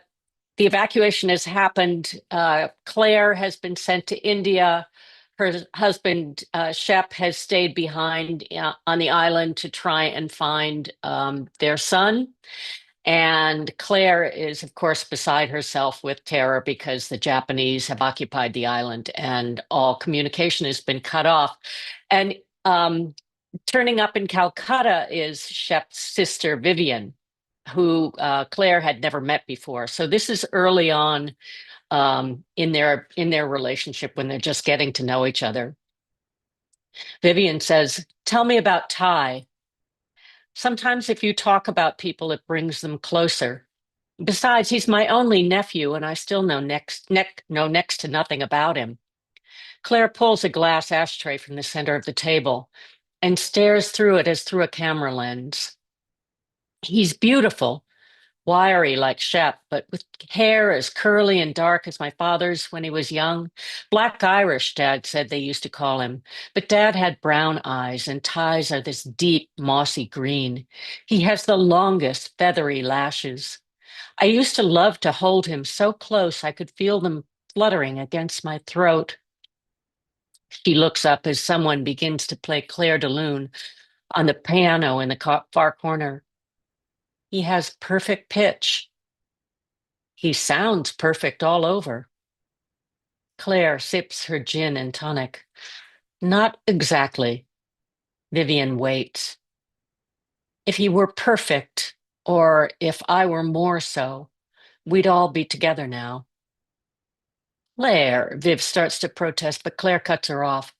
evacuation has happened. Claire has been sent to India. Her husband, Shep, has stayed behind on the island to try and find their son. And Claire is, of course, beside herself with terror because the Japanese have occupied the island and all communication has been cut off. And turning up in Calcutta is Shep's sister, Vivian, who Claire had never met before. So this is early on in their relationship when they're just getting to know each other. Vivian says, "Tell me about Ty. Sometimes if you talk about people, it brings them closer. Besides, he's my only nephew, and I still know next to nothing about him." Claire pulls a glass ashtray from the center of the table and stares through it as through a camera lens. "He's beautiful, wiry like Shep, but with hair as curly and dark as my father's when he was young. Black Irish, Dad said they used to call him. But Dad had brown eyes, and Ty's are this deep, mossy green. He has the longest, feathery lashes. I used to love to hold him so close I could feel them fluttering against my throat." She looks up as someone begins to play Claire de Lune on the piano in the far corner. "He has perfect pitch. He sounds perfect all over." Claire sips her gin and tonic. "Not exactly." Vivian waits. "If he were perfect, or if I were more so, we'd all be together now." "Claire," Viv starts to protest, but Claire cuts her off.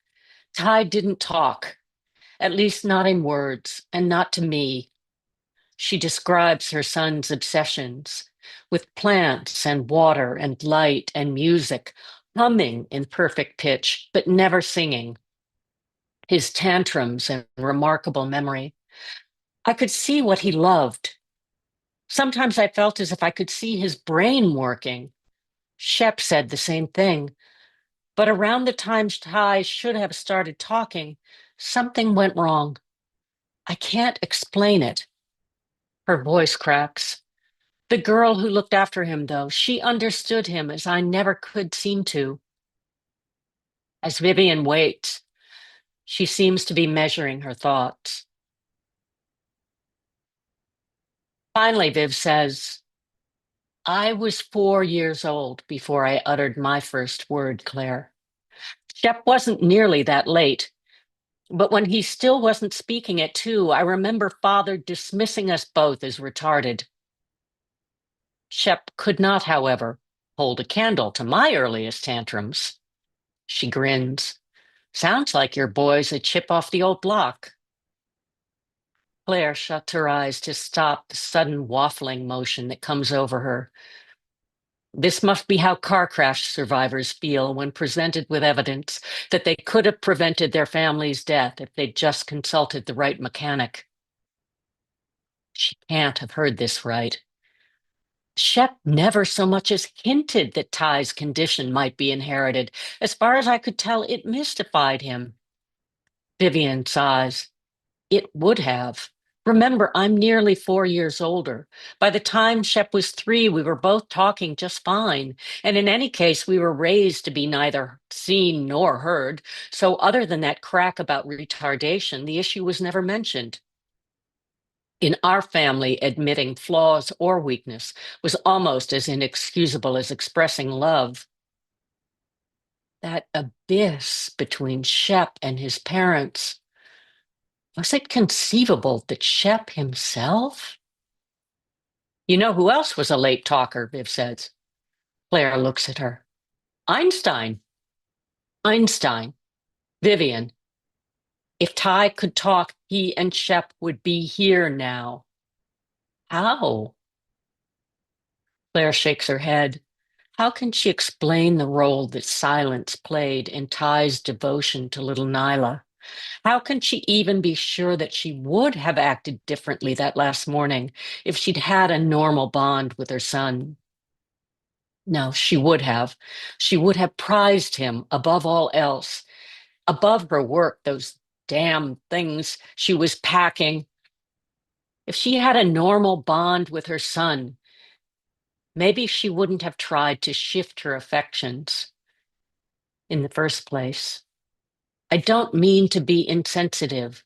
"Ty didn't talk, at least not in words, and not to me." She describes her son's obsessions with plants and water and light and music, humming in perfect pitch, but never singing. His tantrums and remarkable memory. I could see what he loved. Sometimes I felt as if I could see his brain working. Shep said the same thing. But around the time Ty should have started talking, something went wrong. I can't explain it. Her voice cracks. The girl who looked after him, though, she understood him as I never could seem to. As Vivian waits, she seems to be measuring her thoughts. Finally, Viv says, "I was 4 years old before I uttered my first word, Claire. Shep wasn't nearly that late, but when he still wasn't speaking at 2, I remember Father dismissing us both as retarded. Shep could not, however, hold a candle to my earliest tantrums." She grins. "Sounds like your boy's a chip off the old block." Claire shuts her eyes to stop the sudden waffling motion that comes over her. This must be how car crash survivors feel when presented with evidence that they could have prevented their family's death if they'd just consulted the right mechanic. She can't have heard this right. Shep never so much as hinted that Ty's condition might be inherited. As far as I could tell, it mystified him. Vivian sighs. "It would have. Remember, I'm nearly 4 years older. By the time Shep was 3, we were both talking just fine. And in any case, we were raised to be neither seen nor heard. So other than that crack about retardation, the issue was never mentioned. In our family, admitting flaws or weakness was almost as inexcusable as expressing love." That abyss between Shep and his parents. Was it conceivable that Shep himself? "You know who else was a late talker," Viv says. Claire looks at her. Einstein. Einstein. Vivian. If Ty could talk, he and Shep would be here now. How? Claire shakes her head. How can she explain the role that silence played in Ty's devotion to little Nyla? How can she even be sure that she would have acted differently that last morning if she'd had a normal bond with her son? No, she would have. She would have prized him above all else, above her work, those damn things she was packing. If she had a normal bond with her son, maybe she wouldn't have tried to shift her affections in the first place. I don't mean to be insensitive,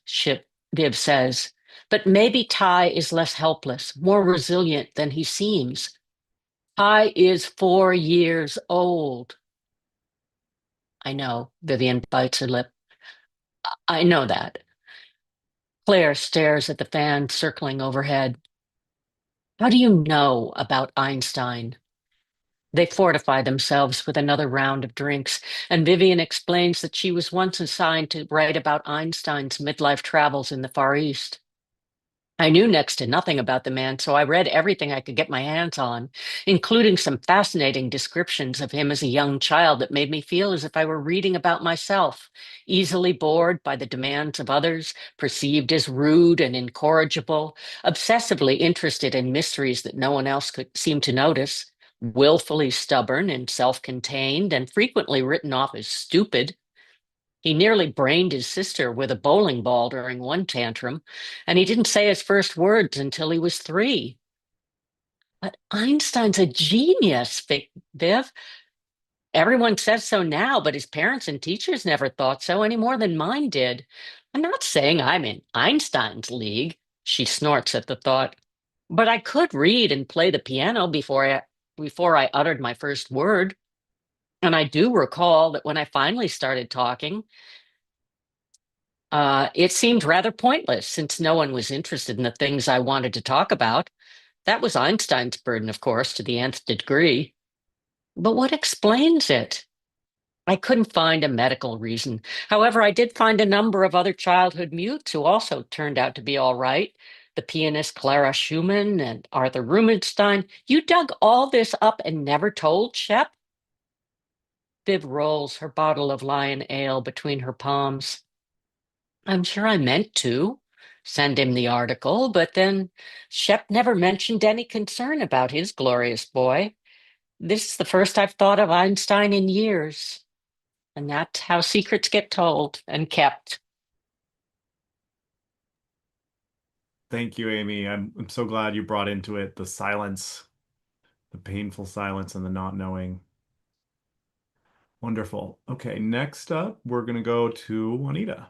Viv says, but maybe Ty is less helpless, more resilient than he seems. Ty is 4 years old. I know, Vivian bites her lip. I know that. Claire stares at the fan circling overhead. How do you know about Einstein? They fortify themselves with another round of drinks, and Vivian explains that she was once assigned to write about Einstein's midlife travels in the Far East. I knew next to nothing about the man, so I read everything I could get my hands on, including some fascinating descriptions of him as a young child that made me feel as if I were reading about myself, easily bored by the demands of others, perceived as rude and incorrigible, obsessively interested in mysteries that no one else could seem to notice, willfully stubborn and self-contained, and frequently written off as stupid. He nearly brained his sister with a bowling ball during one tantrum, and he didn't say his first words until he was 3. But Einstein's a genius, Viv. Everyone says so now, but his parents and teachers never thought so any more than mine did. I'm not saying I'm in Einstein's league, she snorts at the thought, but I could read and play the piano before I uttered my first word. And I do recall that when I finally started talking, it seemed rather pointless since no one was interested in the things I wanted to talk about. That was Einstein's burden, of course, to the nth degree. But what explains it? I couldn't find a medical reason. However, I did find a number of other childhood mutes who also turned out to be all right. The pianist Clara Schumann and Arthur Rubinstein. You dug all this up and never told Shep? Viv rolls her bottle of Lion Ale between her palms. I'm sure I meant to send him the article, but then Shep never mentioned any concern about his glorious boy. This is the first I've thought of Einstein in years. And that's how secrets get told and kept. Thank you, Aimee. I'm so glad you brought into it the silence, the painful silence and the not knowing. Wonderful. Okay, next up, we're going to go to Juanita.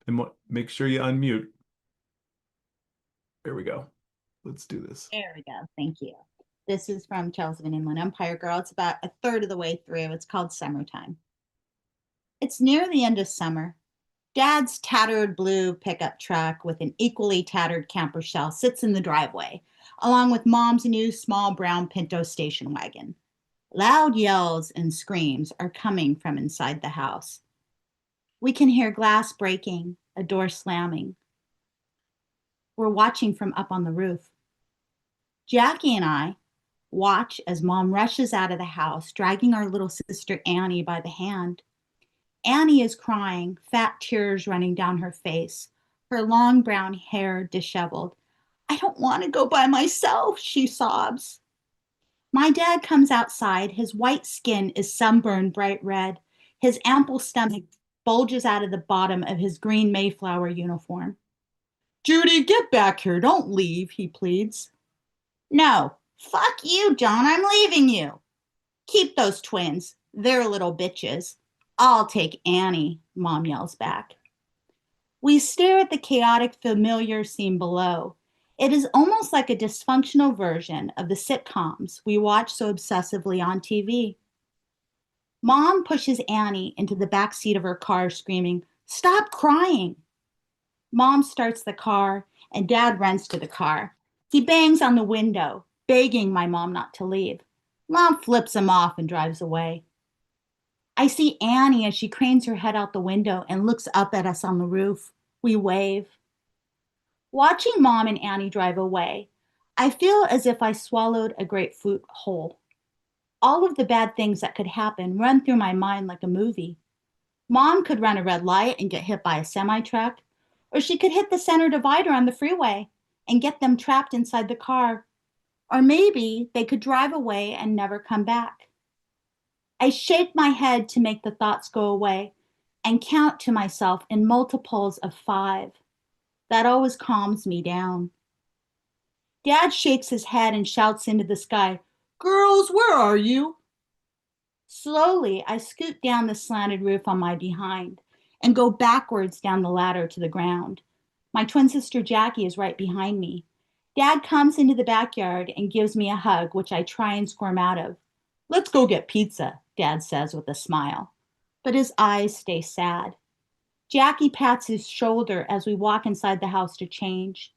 And make sure you unmute. There we go. Let's do this. There we go. Thank you. This is from Tales of an Inland Empire Girl. It's about a third of the way through. It's called Summertime. It's near the end of summer. Dad's tattered blue pickup truck with an equally tattered camper shell sits in the driveway, along with Mom's new small brown Pinto station wagon. Loud yells and screams are coming from inside the house. We can hear glass breaking, a door slamming. We're watching from up on the roof. Jackie and I watch as Mom rushes out of the house, dragging our little sister Annie by the hand. Annie is crying, fat tears running down her face, her long brown hair disheveled. I don't want to go by myself, she sobs. My dad comes outside. His white skin is sunburned bright red. His ample stomach bulges out of the bottom of his green Mayflower uniform. Judy, get back here. Don't leave, he pleads. No, fuck you, John. I'm leaving you. Keep those twins. They're little bitches. I'll take Annie, Mom yells back. We stare at the chaotic, familiar scene below. It is almost like a dysfunctional version of the sitcoms we watch so obsessively on TV. Mom pushes Annie into the back seat of her car, screaming, "Stop crying!" Mom starts the car, and Dad runs to the car. He bangs on the window, begging my mom not to leave. Mom flips him off and drives away. I see Annie as she cranes her head out the window and looks up at us on the roof. We wave. Watching Mom and Annie drive away, I feel as if I swallowed a grapefruit whole. All of the bad things that could happen run through my mind like a movie. Mom could run a red light and get hit by a semi-truck, or she could hit the center divider on the freeway and get them trapped inside the car. Or maybe they could drive away and never come back. I shake my head to make the thoughts go away and count to myself in multiples of 5. That always calms me down. Dad shakes his head and shouts into the sky, "Girls, where are you?" Slowly, I scoot down the slanted roof on my behind and go backwards down the ladder to the ground. My twin sister Jackie is right behind me. Dad comes into the backyard and gives me a hug, which I try and squirm out of. "Let's go get pizza," Dad says with a smile. But his eyes stay sad. Jackie pats his shoulder as we walk inside the house to change.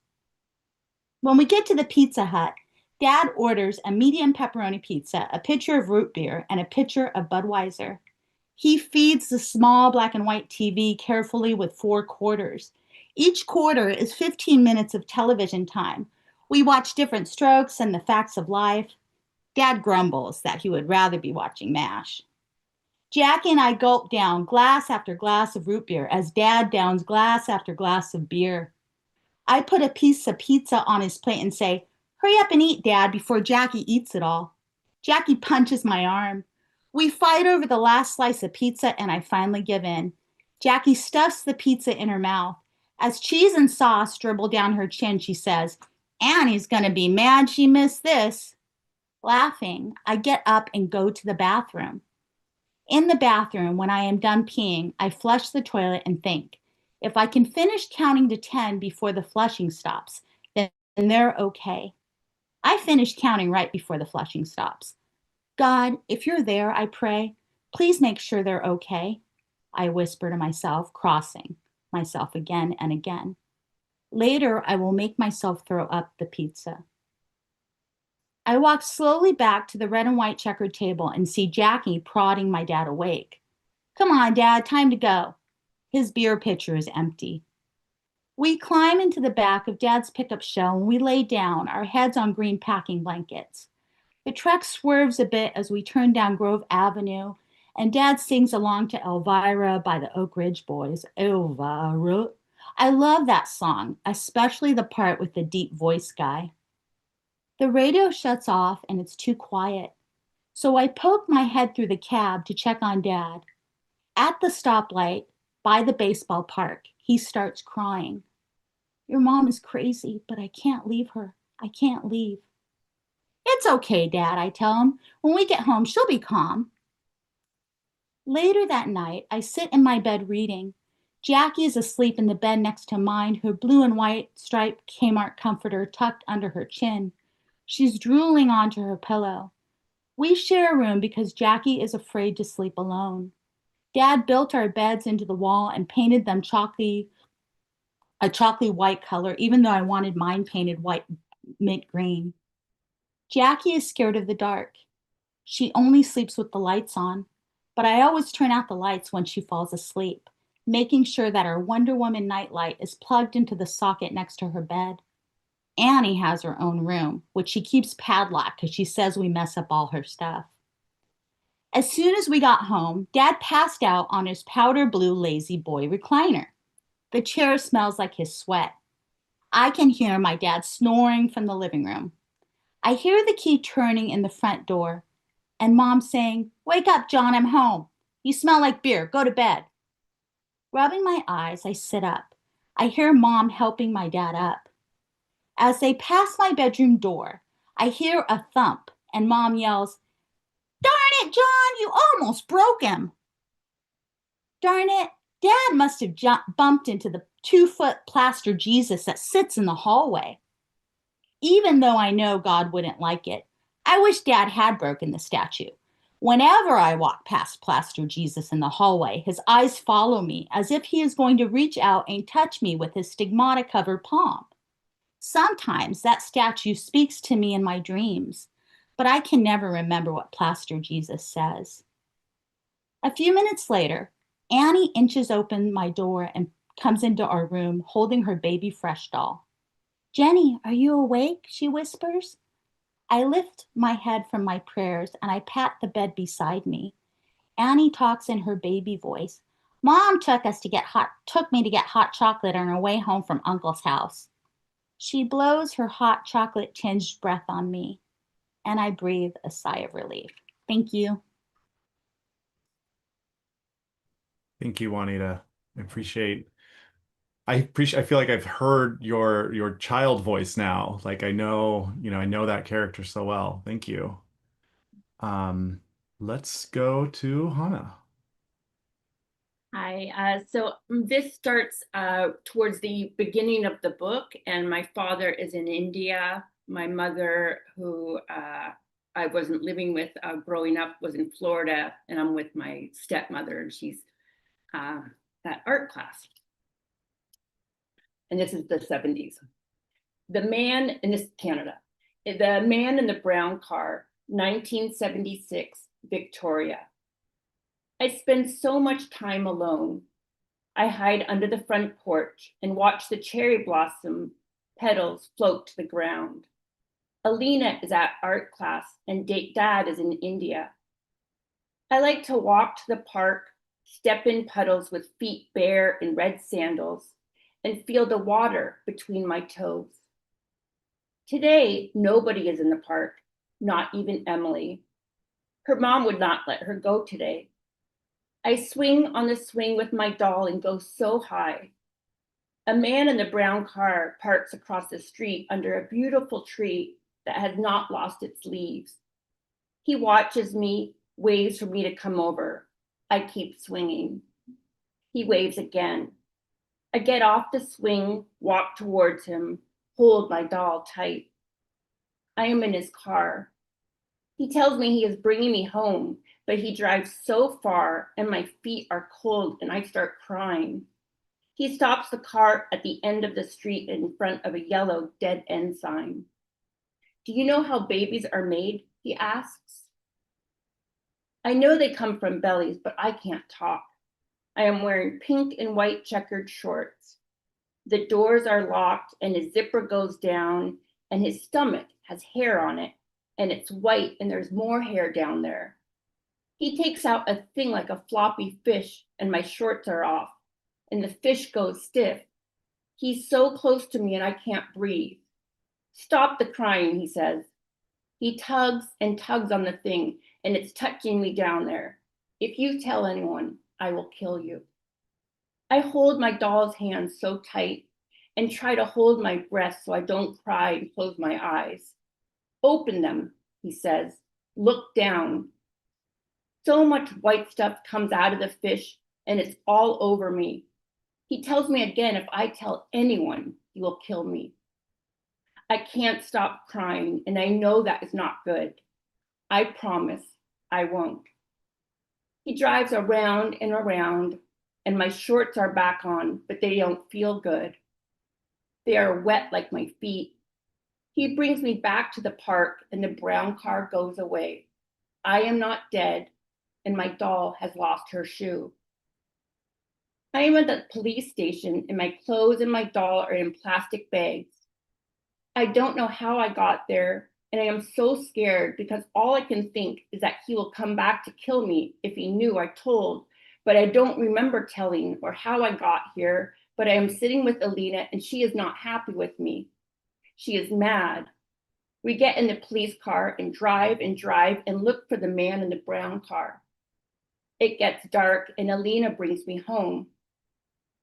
When we get to the Pizza Hut, Dad orders a medium pepperoni pizza, a pitcher of root beer, and a pitcher of Budweiser. He feeds the small black and white TV carefully with 4 quarters. Each quarter is 15 minutes of television time. We watch Different Strokes and The Facts of Life. Dad grumbles that he would rather be watching MASH. Jackie and I gulp down glass after glass of root beer as Dad downs glass after glass of beer. I put a piece of pizza on his plate and say, "Hurry up and eat, Dad, before Jackie eats it all." Jackie punches my arm. We fight over the last slice of pizza and I finally give in. Jackie stuffs the pizza in her mouth. As cheese and sauce dribble down her chin, she says, "Annie's gonna be mad she missed this." Laughing, I get up and go to the bathroom. In the bathroom, when I am done peeing, I flush the toilet and think, if I can finish counting to 10 before the flushing stops, then they're okay. I finish counting right before the flushing stops. "God, if you're there," I pray, "please make sure they're okay." I whisper to myself, crossing myself again and again. Later, I will make myself throw up the pizza. I walk slowly back to the red and white checkered table and see Jackie prodding my dad awake. "Come on, Dad, time to go." His beer pitcher is empty. We climb into the back of Dad's pickup shell and we lay down, our heads on green packing blankets. The truck swerves a bit as we turn down Grove Avenue, and Dad sings along to Elvira by the Oak Ridge Boys. Elvira. I love that song, especially the part with the deep voice guy. The radio shuts off and it's too quiet. So I poke my head through the cab to check on Dad. At the stoplight, by the baseball park, he starts crying. "Your mom is crazy, but I can't leave her. I can't leave." "It's okay, Dad," I tell him. "When we get home, she'll be calm." Later that night, I sit in my bed reading. Jackie is asleep in the bed next to mine, her blue and white striped Kmart comforter tucked under her chin. She's drooling onto her pillow. We share a room because Jackie is afraid to sleep alone. Dad built our beds into the wall and painted them a chalky white color, even though I wanted mine painted white mint green. Jackie is scared of the dark. She only sleeps with the lights on, but I always turn out the lights when she falls asleep, making sure that our Wonder Woman nightlight is plugged into the socket next to her bed. Annie has her own room, which she keeps padlocked because she says we mess up all her stuff. As soon as we got home, Dad passed out on his powder blue lazy boy recliner. The chair smells like his sweat. I can hear my dad snoring from the living room. I hear the key turning in the front door and Mom saying, "Wake up, John, I'm home. You smell like beer. Go to bed." Rubbing my eyes, I sit up. I hear Mom helping my dad up. As they pass my bedroom door, I hear a thump and Mom yells, "Darn it, John, you almost broke him." Darn it, Dad must have bumped into the 2-foot plaster Jesus that sits in the hallway. Even though I know God wouldn't like it, I wish Dad had broken the statue. Whenever I walk past plaster Jesus in the hallway, his eyes follow me as if he is going to reach out and touch me with his stigmata-covered palm. Sometimes that statue speaks to me in my dreams. but I can never remember what Plaster Jesus says. A few minutes later, Annie inches open my door and comes into our room holding her baby Fresh doll. "Jenny, are you awake?" she whispers. I lift my head from my prayers and I pat the bed beside me. Annie talks in her baby voice. "Mom took me to get hot chocolate on her way home from Uncle's house." She blows her hot chocolate tinged breath on me, and I breathe a sigh of relief. Thank you. Thank you, Juanita. I feel like I've heard your child voice now. Like I know, I know that character so well. Thank you. Let's go to Hannah. Hi, so this starts towards the beginning of the book, and my father is in India. My mother, who I wasn't living with growing up, was in Florida, and I'm with my stepmother, and she's at art class. And this is the 70s. The man, and this is Canada, the man in the brown car, 1976, Victoria. I spend so much time alone. I hide under the front porch and watch the cherry blossom petals float to the ground. Alina is at art class and Dad is in India. I like to walk to the park, step in puddles with feet bare in red sandals, and feel the water between my toes. Today, nobody is in the park, not even Emily. Her mom would not let her go today. I swing on the swing with my doll and go so high. A man in the brown car parks across the street under a beautiful tree that has not lost its leaves. He watches me, waves for me to come over. I keep swinging. He waves again. I get off the swing, walk towards him, hold my doll tight. I am in his car. He tells me he is bringing me home, but he drives so far and my feet are cold and I start crying. He stops the car at the end of the street in front of a yellow dead end sign. "Do you know how babies are made?" he asks. I know they come from bellies, but I can't talk. I am wearing pink and white checkered shorts. The doors are locked and his zipper goes down and his stomach has hair on it and it's white and there's more hair down there. He takes out a thing like a floppy fish and my shorts are off and the fish goes stiff. He's so close to me and I can't breathe. "Stop the crying," he says. He tugs and tugs on the thing and it's touching me down there. "If you tell anyone, I will kill you." I hold my doll's hands so tight and try to hold my breath so I don't cry and close my eyes. "Open them," he says. "Look down." So much white stuff comes out of the fish and it's all over me. He tells me again, if I tell anyone, he will kill me. I can't stop crying and I know that is not good. I promise I won't. He drives around and around and my shorts are back on, but they don't feel good. They are wet like my feet. He brings me back to the park and the brown car goes away. I am not dead and my doll has lost her shoe. I am at the police station and my clothes and my doll are in plastic bags. I don't know how I got there and I am so scared because all I can think is that he will come back to kill me if he knew I told, but I don't remember telling or how I got here, but I am sitting with Alina and she is not happy with me. She is mad. We get in the police car and drive and look for the man in the brown car. It gets dark and Alina brings me home.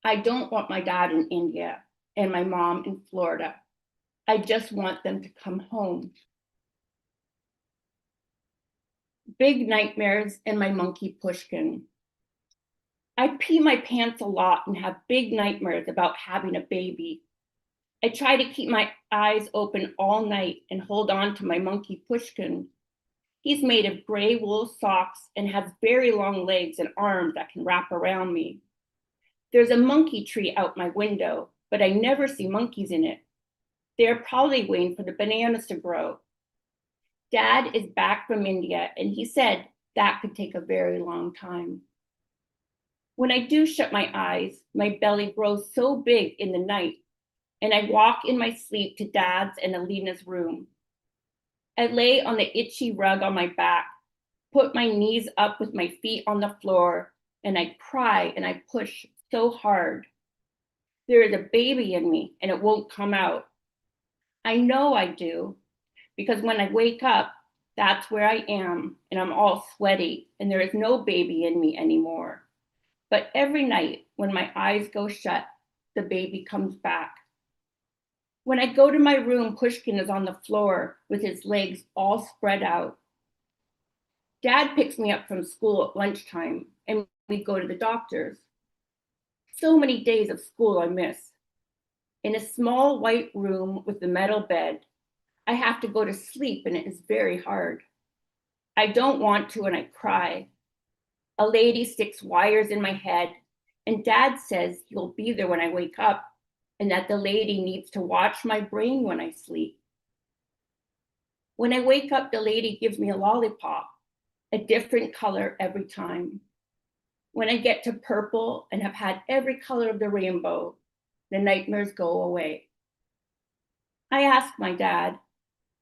I don't want my dad in India and my mom in Florida. I just want them to come home. Big nightmares and my monkey Pushkin. I pee my pants a lot and have big nightmares about having a baby. I try to keep my eyes open all night and hold on to my monkey Pushkin. He's made of gray wool socks and has very long legs and arms that can wrap around me. There's a monkey tree out my window, but I never see monkeys in it. They're probably waiting for the bananas to grow. Dad is back from India, and he said that could take a very long time. When I do shut my eyes, my belly grows so big in the night, and I walk in my sleep to Dad's and Alina's room. I lay on the itchy rug on my back, put my knees up with my feet on the floor, and I cry and I push so hard. There is a baby in me, and it won't come out. I know I do, because when I wake up, that's where I am, and I'm all sweaty, and there is no baby in me anymore. But every night when my eyes go shut, the baby comes back. When I go to my room, Pushkin is on the floor with his legs all spread out. Dad picks me up from school at lunchtime, and we go to the doctor's. So many days of school I miss. In a small white room with a metal bed, I have to go to sleep, and it is very hard. I don't want to, and I cry. A lady sticks wires in my head, and Dad says he'll be there when I wake up, and that the lady needs to watch my brain when I sleep. When I wake up, the lady gives me a lollipop, a different color every time. When I get to purple and have had every color of the rainbow, the nightmares go away. I ask my dad,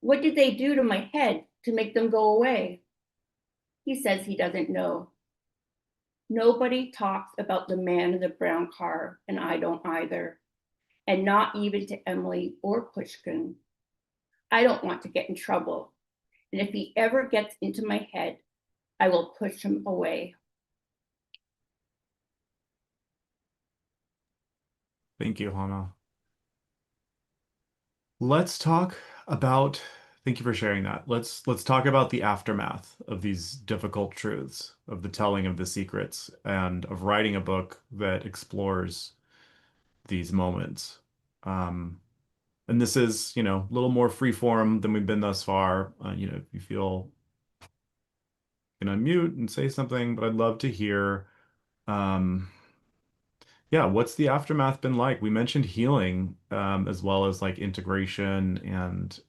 what did they do to my head to make them go away? He says he doesn't know. Nobody talks about the man in the brown car, and I don't either. And not even to Emily or Pushkin. I don't want to get in trouble. And if he ever gets into my head, I will push him away. Thank you, Hannah. Let's talk about, thank you for sharing that. Let's talk about the aftermath of these difficult truths, of the telling of the secrets, and of writing a book that explores these moments. And this is, a little more free form than we've been thus far. If you feel you can unmute and say something, but I'd love to hear, yeah, what's the aftermath been like? We mentioned healing, as well as like integration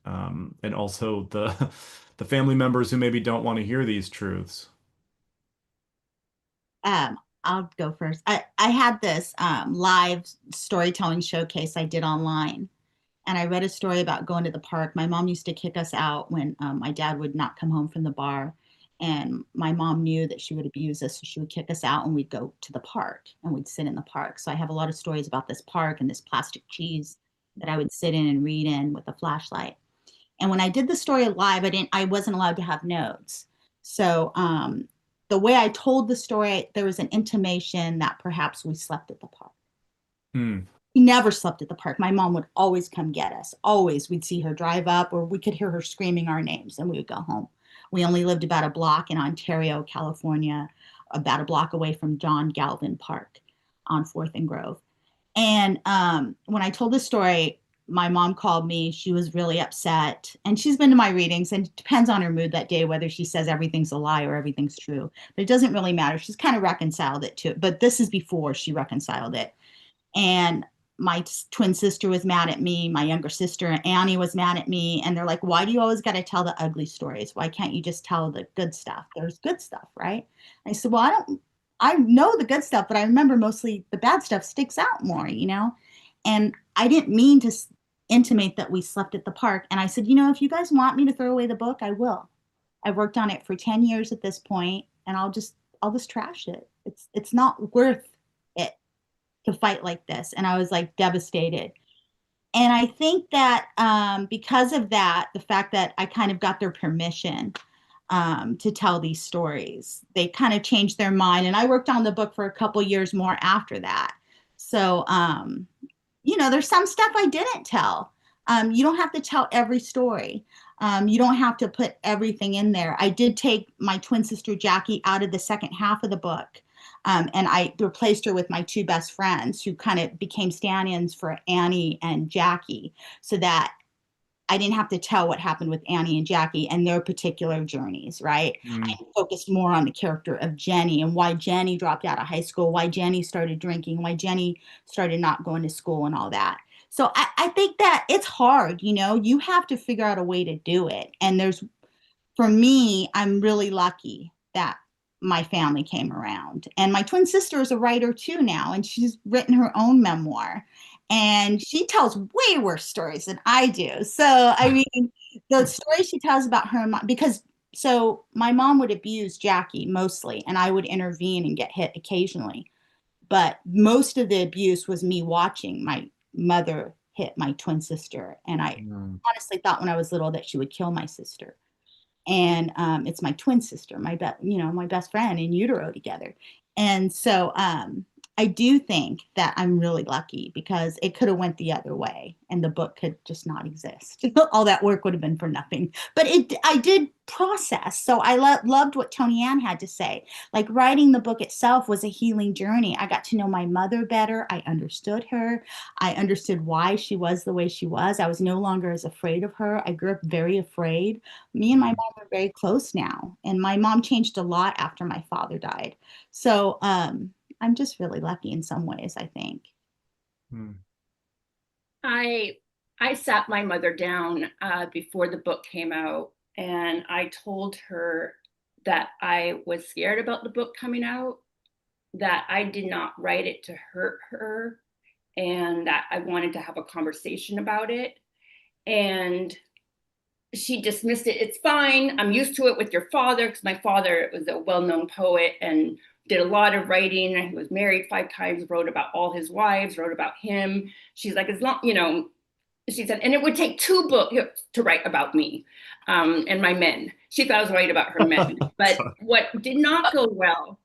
and also the the family members who maybe don't want to hear these truths. I'll go first. I had this live storytelling showcase I did online, and I read a story about going to the park. My mom used to kick us out when my dad would not come home from the bar, and my mom knew that she would abuse us, so she would kick us out, and we'd go to the park and we'd sit in the park. So I have a lot of stories about this park and this plastic cheese that I would sit in and read in with a flashlight. And when I did the story live, I wasn't allowed to have notes. So the way I told the story, there was an intimation that perhaps we slept at the park. Hmm. We never slept at the park. My mom would always come get us. Always. We'd see her drive up, or we could hear her screaming our names, and we would go home. We only lived about a block in Ontario, California, about a block away from John Galvin Park on 4th and Grove. And when I told the story, my mom called me. She was really upset. And she's been to my readings, and it depends on her mood that day, whether she says everything's a lie or everything's true. But it doesn't really matter. She's kind of reconciled it to it. But this is before she reconciled it. And my twin sister was mad at me. My younger sister, Annie, was mad at me. And they're like, why do you always got to tell the ugly stories? Why can't you just tell the good stuff? There's good stuff, right? And I said, well, I know the good stuff, but I remember mostly the bad stuff sticks out more, And I didn't mean to intimate that we slept at the park. And I said, if you guys want me to throw away the book, I will. I've worked on it for 10 years at this point, and I'll just trash it. It's not worth it to fight like this. And I was like devastated. And I think that because of that, the fact that I kind of got their permission to tell these stories, they kind of changed their mind. And I worked on the book for a couple years more after that. So, there's some stuff I didn't tell. You don't have to tell every story. You don't have to put everything in there. I did take my twin sister Jackie out of the second half of the book. And I replaced her with my two best friends, who kind of became stand-ins for Annie and Jackie, so that I didn't have to tell what happened with Annie and Jackie and their particular journeys, right? I focused more on the character of Jenny and why Jenny dropped out of high school, why Jenny started drinking, why Jenny started not going to school and all that. So I think that it's hard, you have to figure out a way to do it. And there's for me, I'm really lucky that my family came around. And my twin sister is a writer too now, and she's written her own memoir. And she tells way worse stories than I do. So, I mean, the story she tells about her mom, because so my mom would abuse Jackie mostly, and I would intervene and get hit occasionally. But most of the abuse was me watching my mother hit my twin sister. And I Mm. honestly thought when I was little that she would kill my sister. And it's my twin sister, my best friend in utero together. And so I do think that I'm really lucky because it could have went the other way and the book could just not exist. All that work would have been for nothing. But I did process. So I loved what Toni Ann had to say. Like writing the book itself was a healing journey. I got to know my mother better. I understood her. I understood why she was the way she was. I was no longer as afraid of her. I grew up very afraid. Me and my mom are very close now, and my mom changed a lot after my father died. So I'm just really lucky in some ways, I think. Mm. I sat my mother down before the book came out, and I told her that I was scared about the book coming out, that I did not write it to hurt her, and that I wanted to have a conversation about it. And she dismissed it. It's fine. I'm used to it with your father, because my father was a well-known poet and did a lot of writing. He was married 5 times, wrote about all his wives, wrote about him. She's like, as long, she said, and it would take 2 books to write about me and my men. She thought I was right about her men. But what did not go well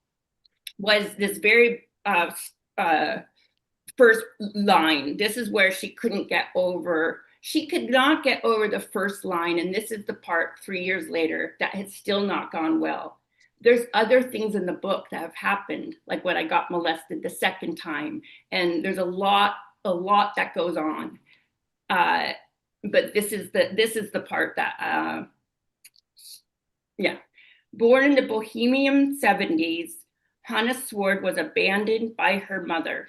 was this very first line. This is where she couldn't get over. She could not get over the first line. And this is the part 3 years later that has still not gone well. There's other things in the book that have happened, like when I got molested the second time. And there's a lot that goes on. But this is the part that, yeah. Born in the Bohemian 70s, Hannah Sward was abandoned by her mother.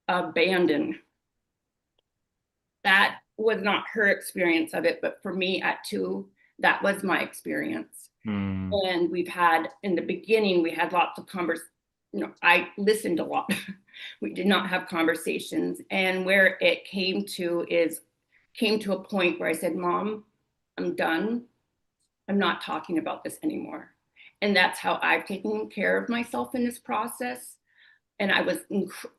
Abandoned. That was not her experience of it, but for me at 2, that was my experience. Mm. And we've had, in the beginning, we had lots of I listened a lot. We did not have conversations. And where it came to a point where I said, Mom, I'm done. I'm not talking about this anymore. And that's how I've taken care of myself in this process. And I was,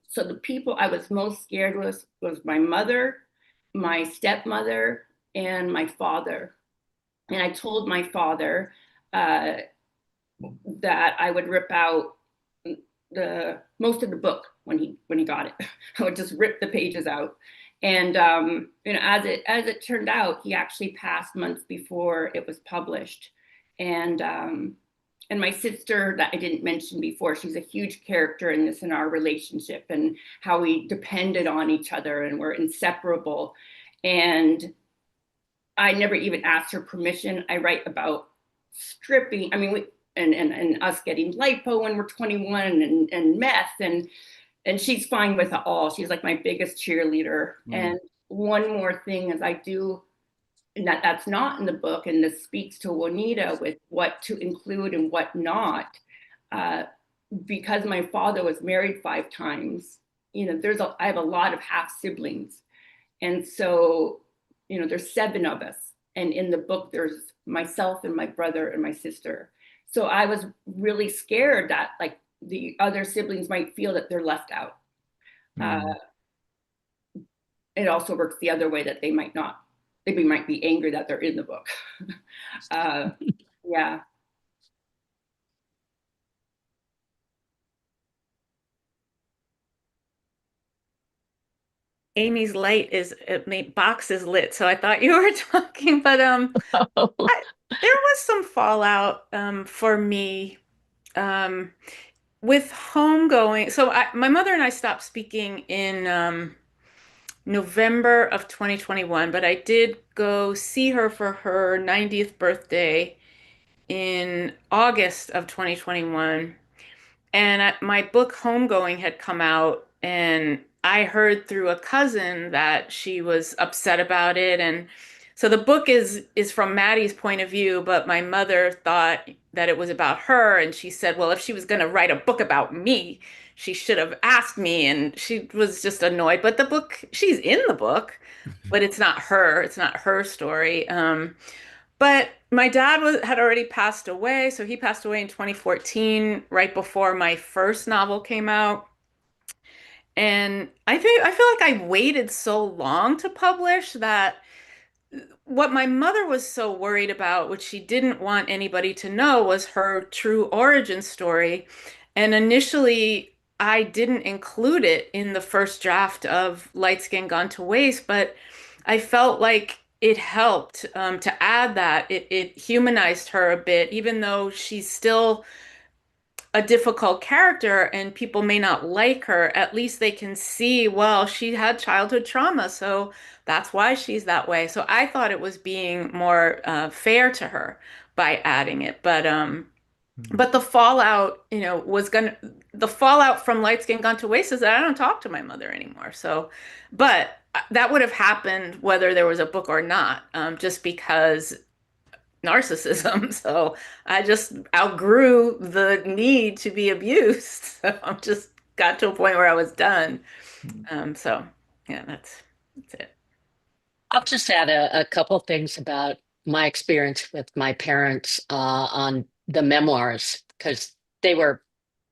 so the people I was most scared was my mother, my stepmother, and my father. And I told my father that I would rip out the most of the book when he got it. I would just rip the pages out. And as it turned out, he actually passed months before it was published. And my sister, that I didn't mention before, she's a huge character in this, in our relationship, and how we depended on each other and were inseparable. And I never even asked her permission. I write about stripping. I mean, and us getting lipo when we're 21 and meth, and she's fine with it all. She's like my biggest cheerleader. Mm. And one more thing is I do, and that's not in the book, and this speaks to Juanita with what to include and what not. Because my father was married 5 times, I have a lot of half siblings. And so, there's 7 of us. And in the book, there's myself and my brother and my sister. So I was really scared that like the other siblings might feel that they're left out. Mm. It also works the other way, that they might not. They might be angry that they're in the book. Yeah. Amy's box is lit, so I thought you were talking, but there was some fallout for me with Homegoing. So my mother and I stopped speaking in November of 2021, but I did go see her for her 90th birthday in August of 2021. And my book Homegoing had come out, and I heard through a cousin that she was upset about it. And so the book is from Maddie's point of view, but my mother thought that it was about her, and she said, well, if she was going to write a book about me, she should have asked me, and she was just annoyed. But the book, she's in the book, but it's not her. It's not her story. But my dad had already passed away, so he passed away in 2014, right before my first novel came out. And I feel like I waited so long to publish that what my mother was so worried about, which she didn't want anybody to know, was her true origin story. And initially, I didn't include it in the first draft of Light Skin Gone to Waste, but I felt like it helped to add that. It humanized her a bit, even though she's still a difficult character and people may not like her, at least they can see, well, she had childhood trauma, so that's why she's that way. So I thought it was being more fair to her by adding it. But the fallout, the fallout from Light Skin Gone to Waste is that I don't talk to my mother anymore. So, but that would have happened whether there was a book or not, just because narcissism. So I just outgrew the need to be abused. So I just got to a point where I was done. So yeah, that's it. I'll just add a couple things about my experience with my parents on the memoirs, because they were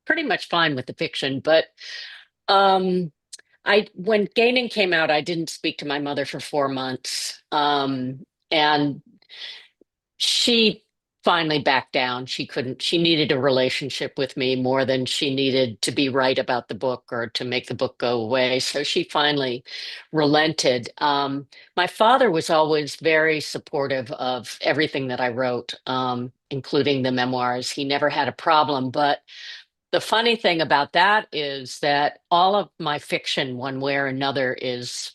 pretty much fine with the fiction. But when Gaining came out, I didn't speak to my mother for 4 months. And she finally backed down. She needed a relationship with me more than she needed to be right about the book or to make the book go away. So she finally relented. My father was always very supportive of everything that I wrote, including the memoirs. He never had a problem. But the funny thing about that is that all of my fiction, one way or another, is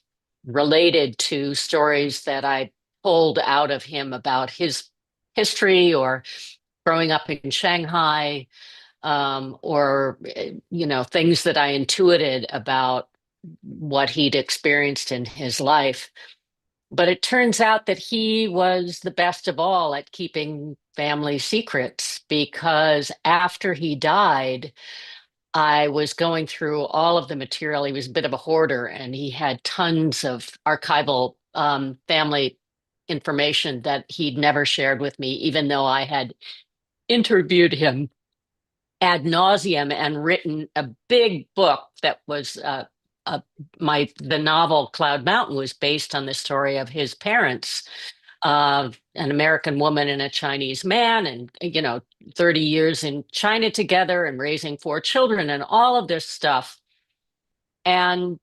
related to stories that I pulled out of him about his history or growing up in Shanghai, or things that I intuited about what he'd experienced in his life. But it turns out that he was the best of all at keeping family secrets, because after he died, I was going through all of the material. He was a bit of a hoarder, and he had tons of archival family information that he'd never shared with me, even though I had interviewed him ad nauseum and written a big book that was the novel Cloud Mountain was based on the story of his parents, an American woman and a Chinese man, and 30 years in China together and raising 4 children and all of this stuff. And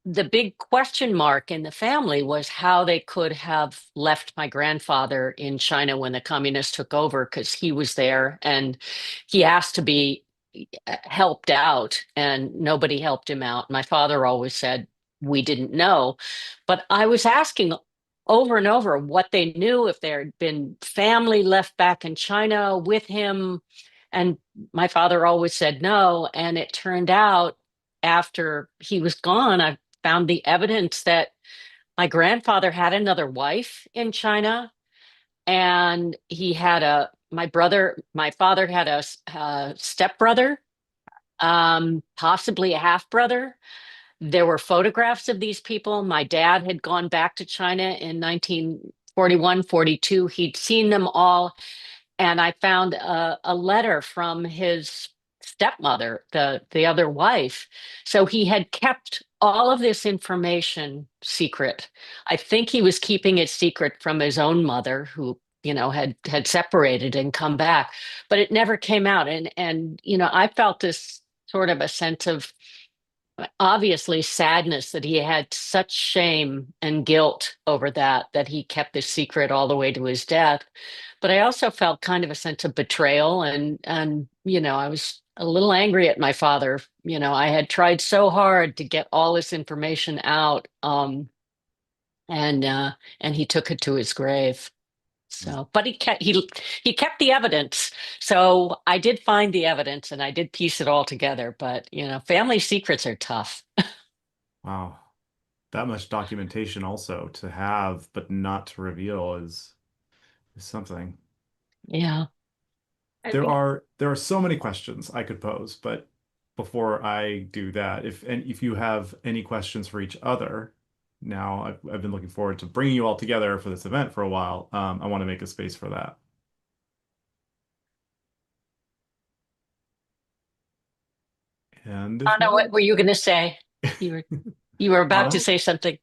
the big question mark in the family was how they could have left my grandfather in China when the communists took over, because he was there and he asked to be helped out and nobody helped him out. My father always said, we didn't know. But I was asking over and over what they knew, if there had been family left back in China with him. And my father always said no. And it turned out after he was gone, I found the evidence that my grandfather had another wife in China, and my father had a stepbrother, possibly a half brother. There were photographs of these people. My dad had gone back to China in 1941, 42. He'd seen them all. And I found a letter from his stepmother, the other wife. So he had kept all of this information secret. I think he was keeping it secret from his own mother, who had separated and come back, but it never came out. And I felt this sort of a sense of, obviously, sadness that he had such shame and guilt over that he kept this secret all the way to his death. But I also felt kind of a sense of betrayal, and I was a little angry at my father. I had tried so hard to get all this information out, and he took it to his grave. So, but he kept the evidence. So I did find the evidence and I did piece it all together. But family secrets are tough. Wow. that much documentation also to have, but not to reveal is something. Yeah. I There think are so many questions I could pose, but before I do that, if you have any questions for each other, now I've been looking forward to bringing you all together for this event for a while. I want to make a space for that. And if Anna, what not, were you going to say? You were about to Anna? say something.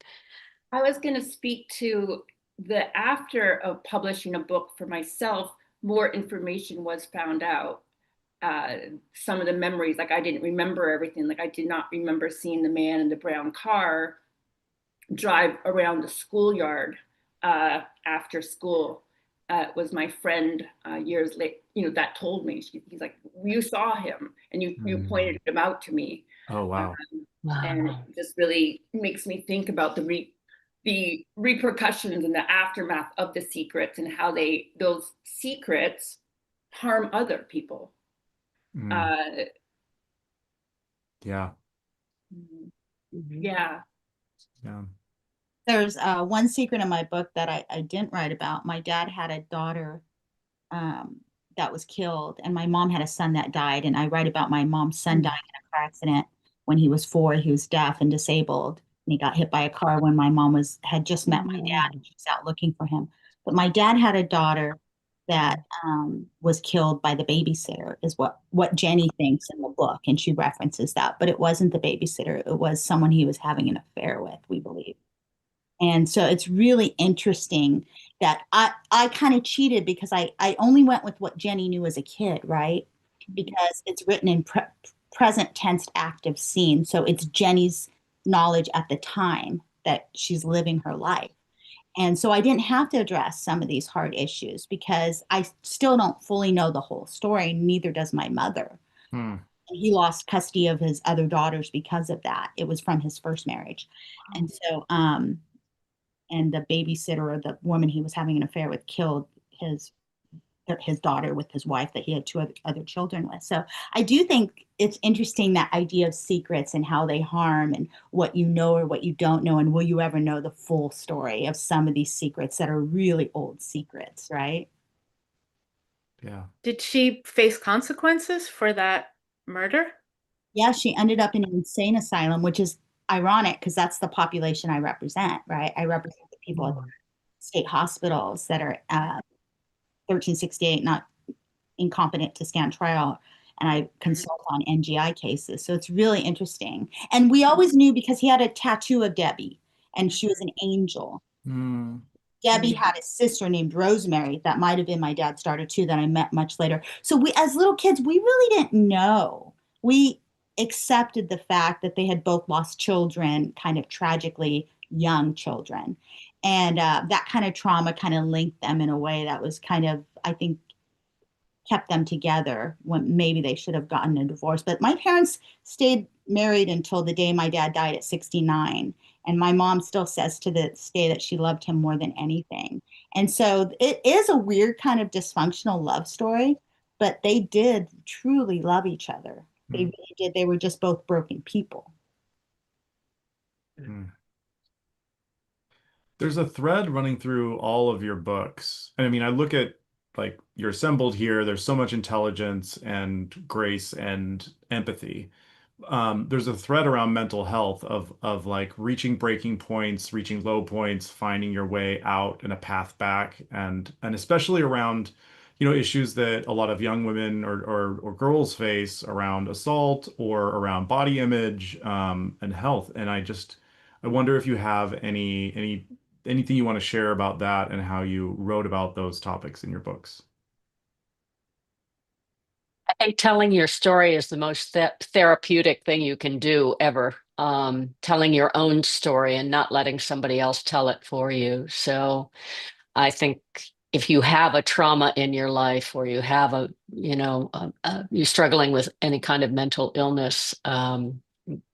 I was going to speak to the after of publishing a book for myself, more information was found out. Some of the memories, like I didn't remember everything. Like I did not remember seeing the man in the brown car drive around the schoolyard after school. It was my friend years later, that told me. He's like, you saw him and you pointed him out to me. Oh, wow. And it just really makes me think about the repercussions and the aftermath of the secrets and how those secrets harm other people. Yeah. Yeah. Yeah. There's one secret in my book that I didn't write about. My dad had a daughter that was killed, and my mom had a son that died. And I write about my mom's son dying in a car accident when he was 4. He was deaf and disabled, and he got hit by a car when my mom had just met my dad, and she was out looking for him. But my dad had a daughter that was killed by the babysitter, is what Jenny thinks in the book, and she references that. But it wasn't the babysitter; it was someone he was having an affair with, we believe. And so it's really interesting that I kind of cheated because I only went with what Jenny knew as a kid, right? Because it's written in present tense active scene. So it's Jenny's knowledge at the time that she's living her life. And so I didn't have to address some of these hard issues because I still don't fully know the whole story. Neither does my mother. He lost custody of his other daughters because of that. It was from his first marriage. And so, and the babysitter or the woman he was having an affair with killed his daughter with his wife that he had 2 other children with. So I do think it's interesting, that idea of secrets and how they harm, and what you know or what you don't know, and will you ever know the full story of some of these secrets that are really old secrets, right? Yeah. Did she face consequences for that murder? Yeah, she ended up in an insane asylum, which is ironic because that's the population I represent, right? I represent the people at state hospitals that are 1368, not incompetent to stand trial. And I consult on NGI cases. So it's really interesting. And we always knew because he had a tattoo of Debbie, and she was an angel. Debbie had a sister named Rosemary that might have been my dad's daughter too, that I met much later. So we, as little kids, we really didn't know. We accepted the fact that they had both lost children, kind of tragically young children. And that kind of trauma kind of linked them in a way that was kind of, I think, kept them together when maybe they should have gotten a divorce. But my parents stayed married until the day my dad died at 69. And my mom still says to this day that she loved him more than anything. And so it is a weird kind of dysfunctional love story, but they did truly love each other. They really did. They were just both broken people. There's a thread running through all of your books. And I mean, I look at, like, you're assembled here. There's so much intelligence and grace and empathy. There's a thread around mental health of like reaching breaking points, reaching low points, finding your way out and a path back, and especially around, issues that a lot of young women or girls face around assault or around body image, and health. And I wonder if you have anything you want to share about that and how you wrote about those topics in your books. I think telling your story is the most therapeutic thing you can do ever. Telling your own story and not letting somebody else tell it for you. So I think if you have a trauma in your life, or you have you're struggling with any kind of mental illness,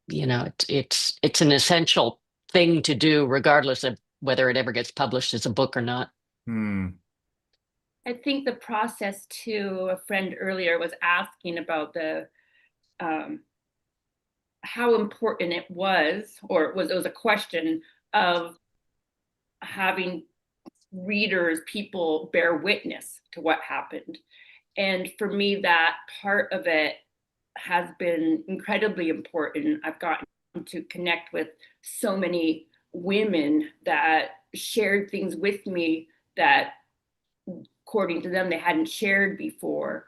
it's an essential thing to do, regardless of whether it ever gets published as a book or not. I think the process too, a friend earlier was asking about the how important it was, or it was a question of having readers, people bear witness to what happened. And for me, that part of it has been incredibly important. I've gotten to connect with so many women that shared things with me that, according to them, they hadn't shared before.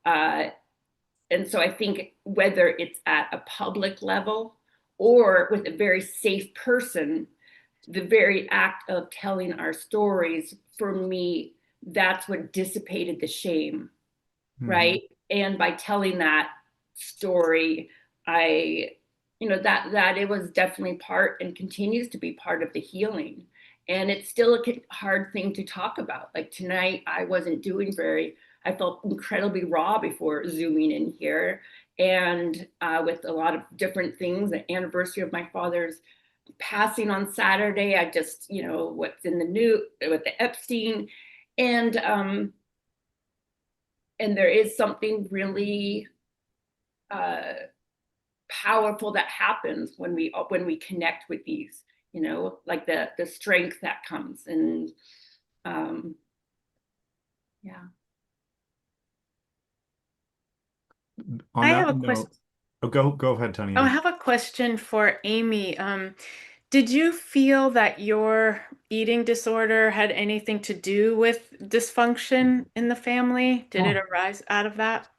And so I think whether it's at a public level or with a very safe person, the very act of telling our stories, for me, that's what dissipated the shame, right? And by telling that story, I, that it was definitely part and continues to be part of the healing. And it's still a hard thing to talk about. Like tonight, I felt incredibly raw before Zooming in here. And with a lot of different things, the anniversary of my father's passing on Saturday, I just, what's in the news with the Epstein. And there is something really powerful that happens when we connect with these, like the strength that comes. And yeah. On I that have a note, question. oh, go ahead, Toni Oh, I Ann. have a question for Aimee. Did you feel that your eating disorder had anything to do with dysfunction in the family? Did it arise out of that?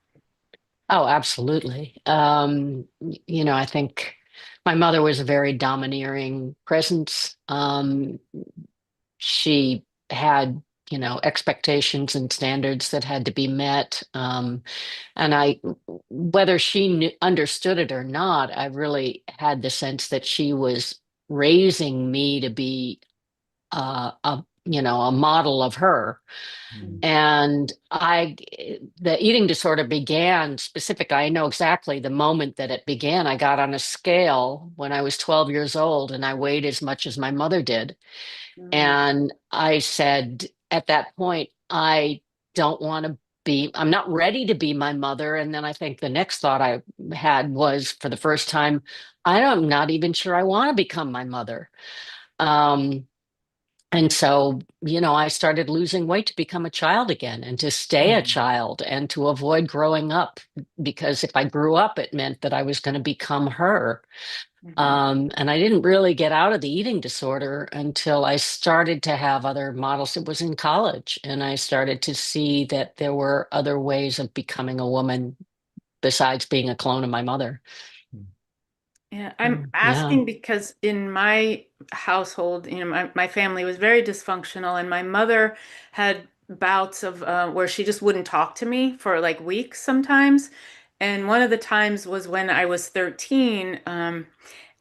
Oh, absolutely. I think my mother was a very domineering presence. She had, expectations and standards that had to be met. And whether she understood it or not, I really had the sense that she was raising me to be a model of her. And the eating disorder began specific. I know exactly the moment that it began. I got on a scale when I was 12 years old and I weighed as much as my mother did. And I said at that point, I'm not ready to be my mother. And then I think the next thought I had was, for the first time, I'm not even sure I want to become my mother. And so, I started losing weight to become a child again and to stay a child and to avoid growing up, because if I grew up, it meant that I was going to become her. And I didn't really get out of the eating disorder until I started to have other models. It was in college, and I started to see that there were other ways of becoming a woman besides being a clone of my mother. Yeah, I'm asking because in my household, my family was very dysfunctional, and my mother had bouts of where she just wouldn't talk to me for like weeks sometimes. And one of the times was when I was 13.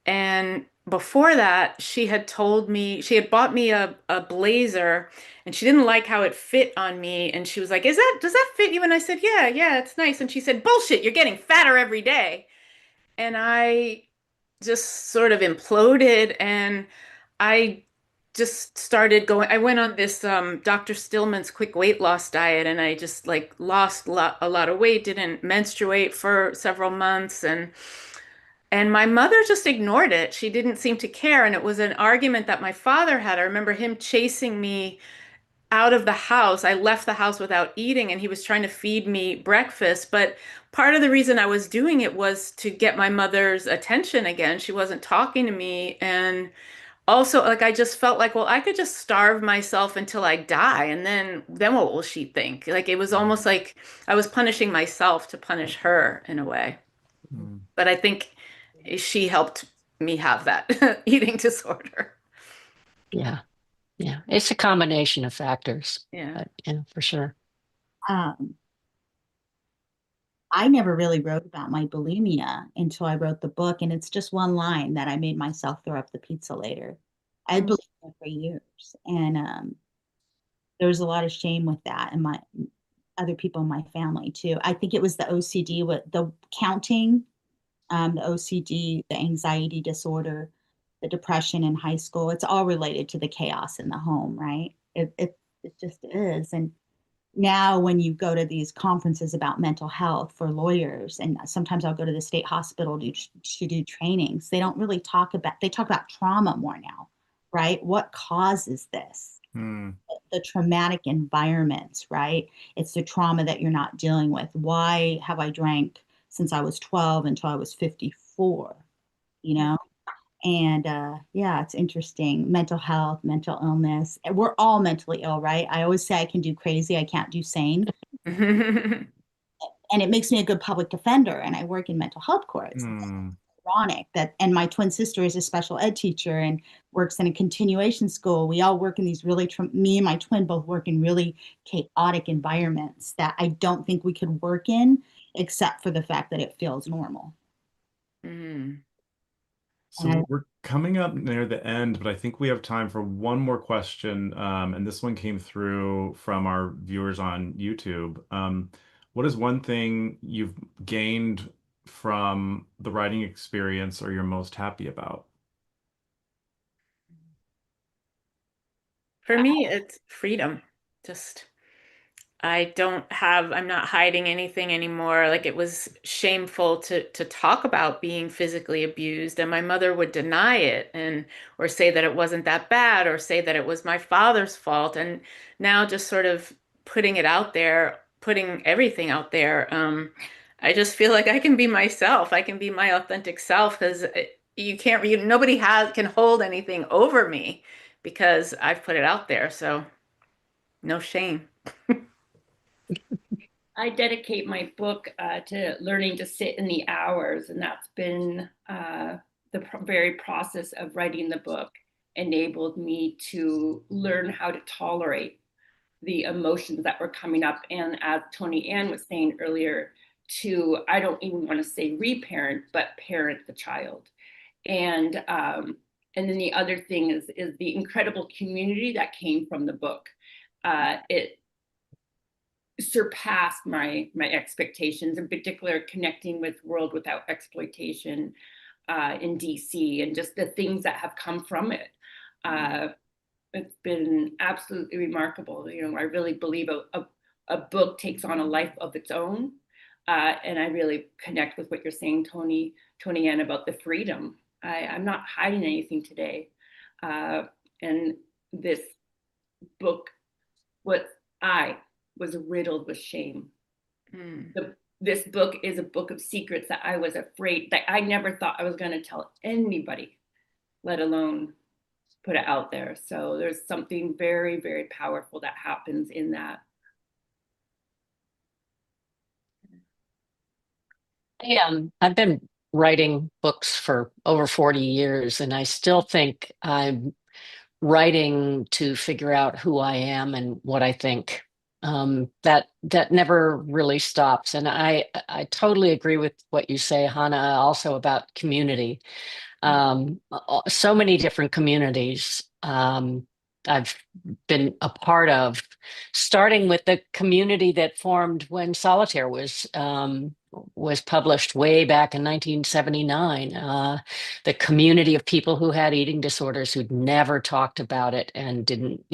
And before that, she had bought me a blazer, and she didn't like how it fit on me. And she was like, does that fit you? And I said, yeah, it's nice. And she said, bullshit, you're getting fatter every day. And I just sort of imploded, and I just started I went on this Dr. Stillman's quick weight loss diet, and I just like lost a lot of weight, didn't menstruate for several months, and my mother just ignored it. She didn't seem to care, and it was an argument that my father had. I remember him chasing me out of the house. I left the house without eating, and he was trying to feed me breakfast. But part of the reason I was doing it was to get my mother's attention again. She wasn't talking to me. And also, like, I just felt like, well, I could just starve myself until I die. And then what will she think? Like, it was almost like I was punishing myself to punish her in a way. But I think she helped me have that eating disorder. Yeah. Yeah. It's a combination of factors. Yeah. Yeah, for sure. I never really wrote about my bulimia until I wrote the book, and it's just one line that I made myself throw up the pizza later. I had bulimia for years, and there was a lot of shame with that, and my other people in my family too. I think it was the OCD with the counting, the OCD, the anxiety disorder, the depression in high school. It's all related to the chaos in the home, right? It just is, and now when you go to these conferences about mental health for lawyers, and sometimes I'll go to the state hospital to do trainings, they don't really talk about, they talk about trauma more now, right? What causes this? The traumatic environments, right? It's the trauma that you're not dealing with. Why have I drank since I was 12 until I was 54, you know? And yeah, it's interesting. Mental health, mental illness. We're all mentally ill, right? I always say I can do crazy, I can't do sane. And it makes me a good public defender. And I work in mental health courts. Ironic that, and my twin sister is a special ed teacher and works in a continuation school. We all work in these really, me and my twin both work in really chaotic environments that I don't think we could work in, except for the fact that it feels normal. So we're coming up near the end, but I think we have time for one more question. And this one came through from our viewers on YouTube. What is one thing you've gained from the writing experience or you're most happy about? For me, it's freedom. Just I'm not hiding anything anymore. Like, it was shameful to talk about being physically abused, and my mother would deny it or say that it wasn't that bad or say that it was my father's fault. And now just sort of putting it out there, putting everything out there, I just feel like I can be myself. I can be my authentic self because nobody can hold anything over me because I've put it out there. So no shame. I dedicate my book to learning to sit in the hours, and that's been the very process of writing the book enabled me to learn how to tolerate the emotions that were coming up. And as Toni Ann was saying earlier, I don't even want to say reparent, but parent the child. And then the other thing is the incredible community that came from the book. It surpassed my expectations, in particular connecting with World Without Exploitation in DC, and just the things that have come from it. It's been absolutely remarkable. You know, I really believe a book takes on a life of its own. And I really connect with what you're saying, Toni Ann, about the freedom. I'm not hiding anything today. And this book, I was riddled with shame. This book is a book of secrets that I was afraid, that I never thought I was going to tell anybody, let alone put it out there. So there's something very, very powerful that happens in that. I've been writing books for over 40 years, and I still think I'm writing to figure out who I am and what I think. That never really stops. And I totally agree with what you say, Hannah, also about community. So many different communities I've been a part of, starting with the community that formed when Solitaire was published way back in 1979. The community of people who had eating disorders who'd never talked about it and didn't,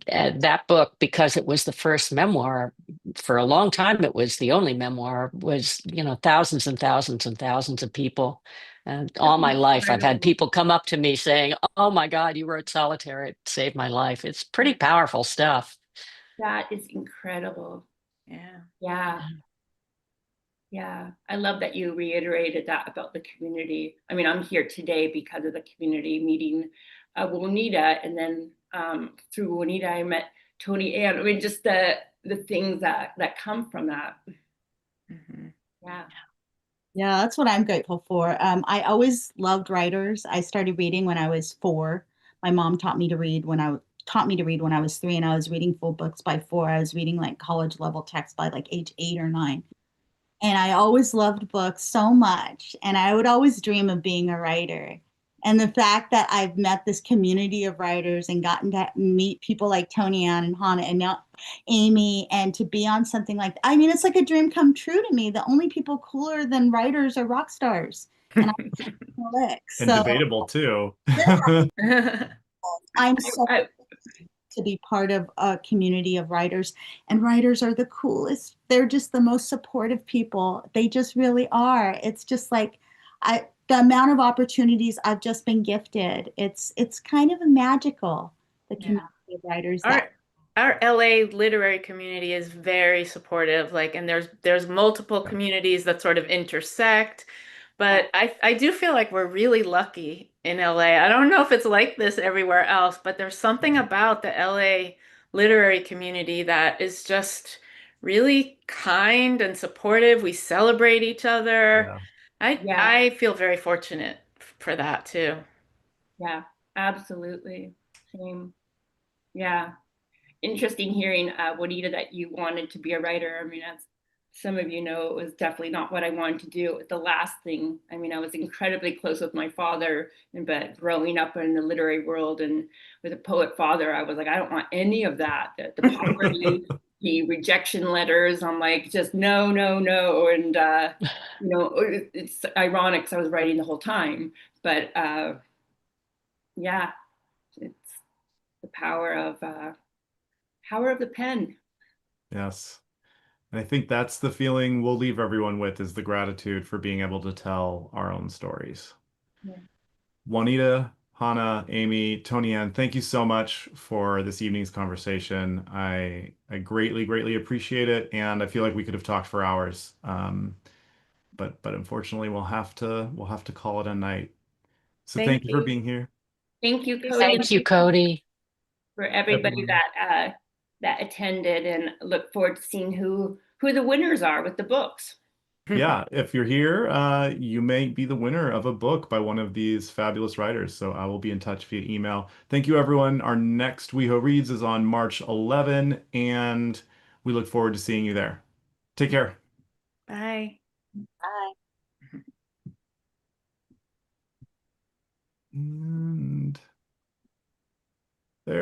that book, because it was the first memoir for a long time, it was the only memoir, was, thousands and thousands and thousands of people. And all my life, I've had people come up to me saying, "Oh my God, you wrote Solitaire. It saved my life." It's pretty powerful stuff. That is incredible. Yeah. Yeah. Yeah. I love that you reiterated that about the community. I mean, I'm here today because of the community, meeting Juanita, and then through Juanita, I met Toni Ann. I mean, just the things that come from that. Yeah. Yeah, that's what I'm grateful for. I always loved writers. I started reading when I was 4. My mom taught me to read when I was 3, and I was reading full books by 4. I was reading like college level text by like age 8 or 9. And I always loved books so much, and I would always dream of being a writer. And the fact that I've met this community of writers and gotten to meet people like Toni Ann and Hannah and now Aimee, and to be on something like that. I mean, it's like a dream come true to me. The only people cooler than writers are rock stars. And and debatable too. I'm so to be part of a community of writers. And writers are the coolest. They're just the most supportive people. They just really are. It's just like the amount of opportunities I've just been gifted. It's kind of magical, the Yeah. community of writers that Our LA literary community is very supportive, like, and there's multiple communities that sort of intersect, but I do feel like we're really lucky in LA. I don't know if it's like this everywhere else, but there's something about the LA literary community that is just really kind and supportive. We celebrate each other. Yeah. I feel very fortunate for that too. Yeah, absolutely. Same. Yeah. Interesting hearing, Juanita, that you wanted to be a writer. I mean, as some of you know, it was definitely not what I wanted to do. It was the last thing. I mean, I was incredibly close with my father, but growing up in the literary world and with a poet father, I was like, I don't want any of that. The poverty, the rejection letters. I'm like, just no, no, no. And, you know, it's ironic because I was writing the whole time. But yeah, it's the power of the pen. Yes. And I think that's the feeling we'll leave everyone with, is the gratitude for being able to tell our own stories. Yeah. Juanita, Hannah, Aimee, Toni Ann, thank you so much for this evening's conversation. I greatly, greatly appreciate it, and I feel like we could have talked for hours. But unfortunately we'll have to call it a night. So Thank thank you for you. being here. Thank you, Cody. Thank you, Cody. For everybody Everyone. that attended, and look forward to seeing who the winners are with the books. Yeah, if you're here, you may be the winner of a book by one of these fabulous writers. So I will be in touch via email. Thank you, everyone. Our next WeHo Reads is on March 11, and we look forward to seeing you there. Take care. Bye. Bye.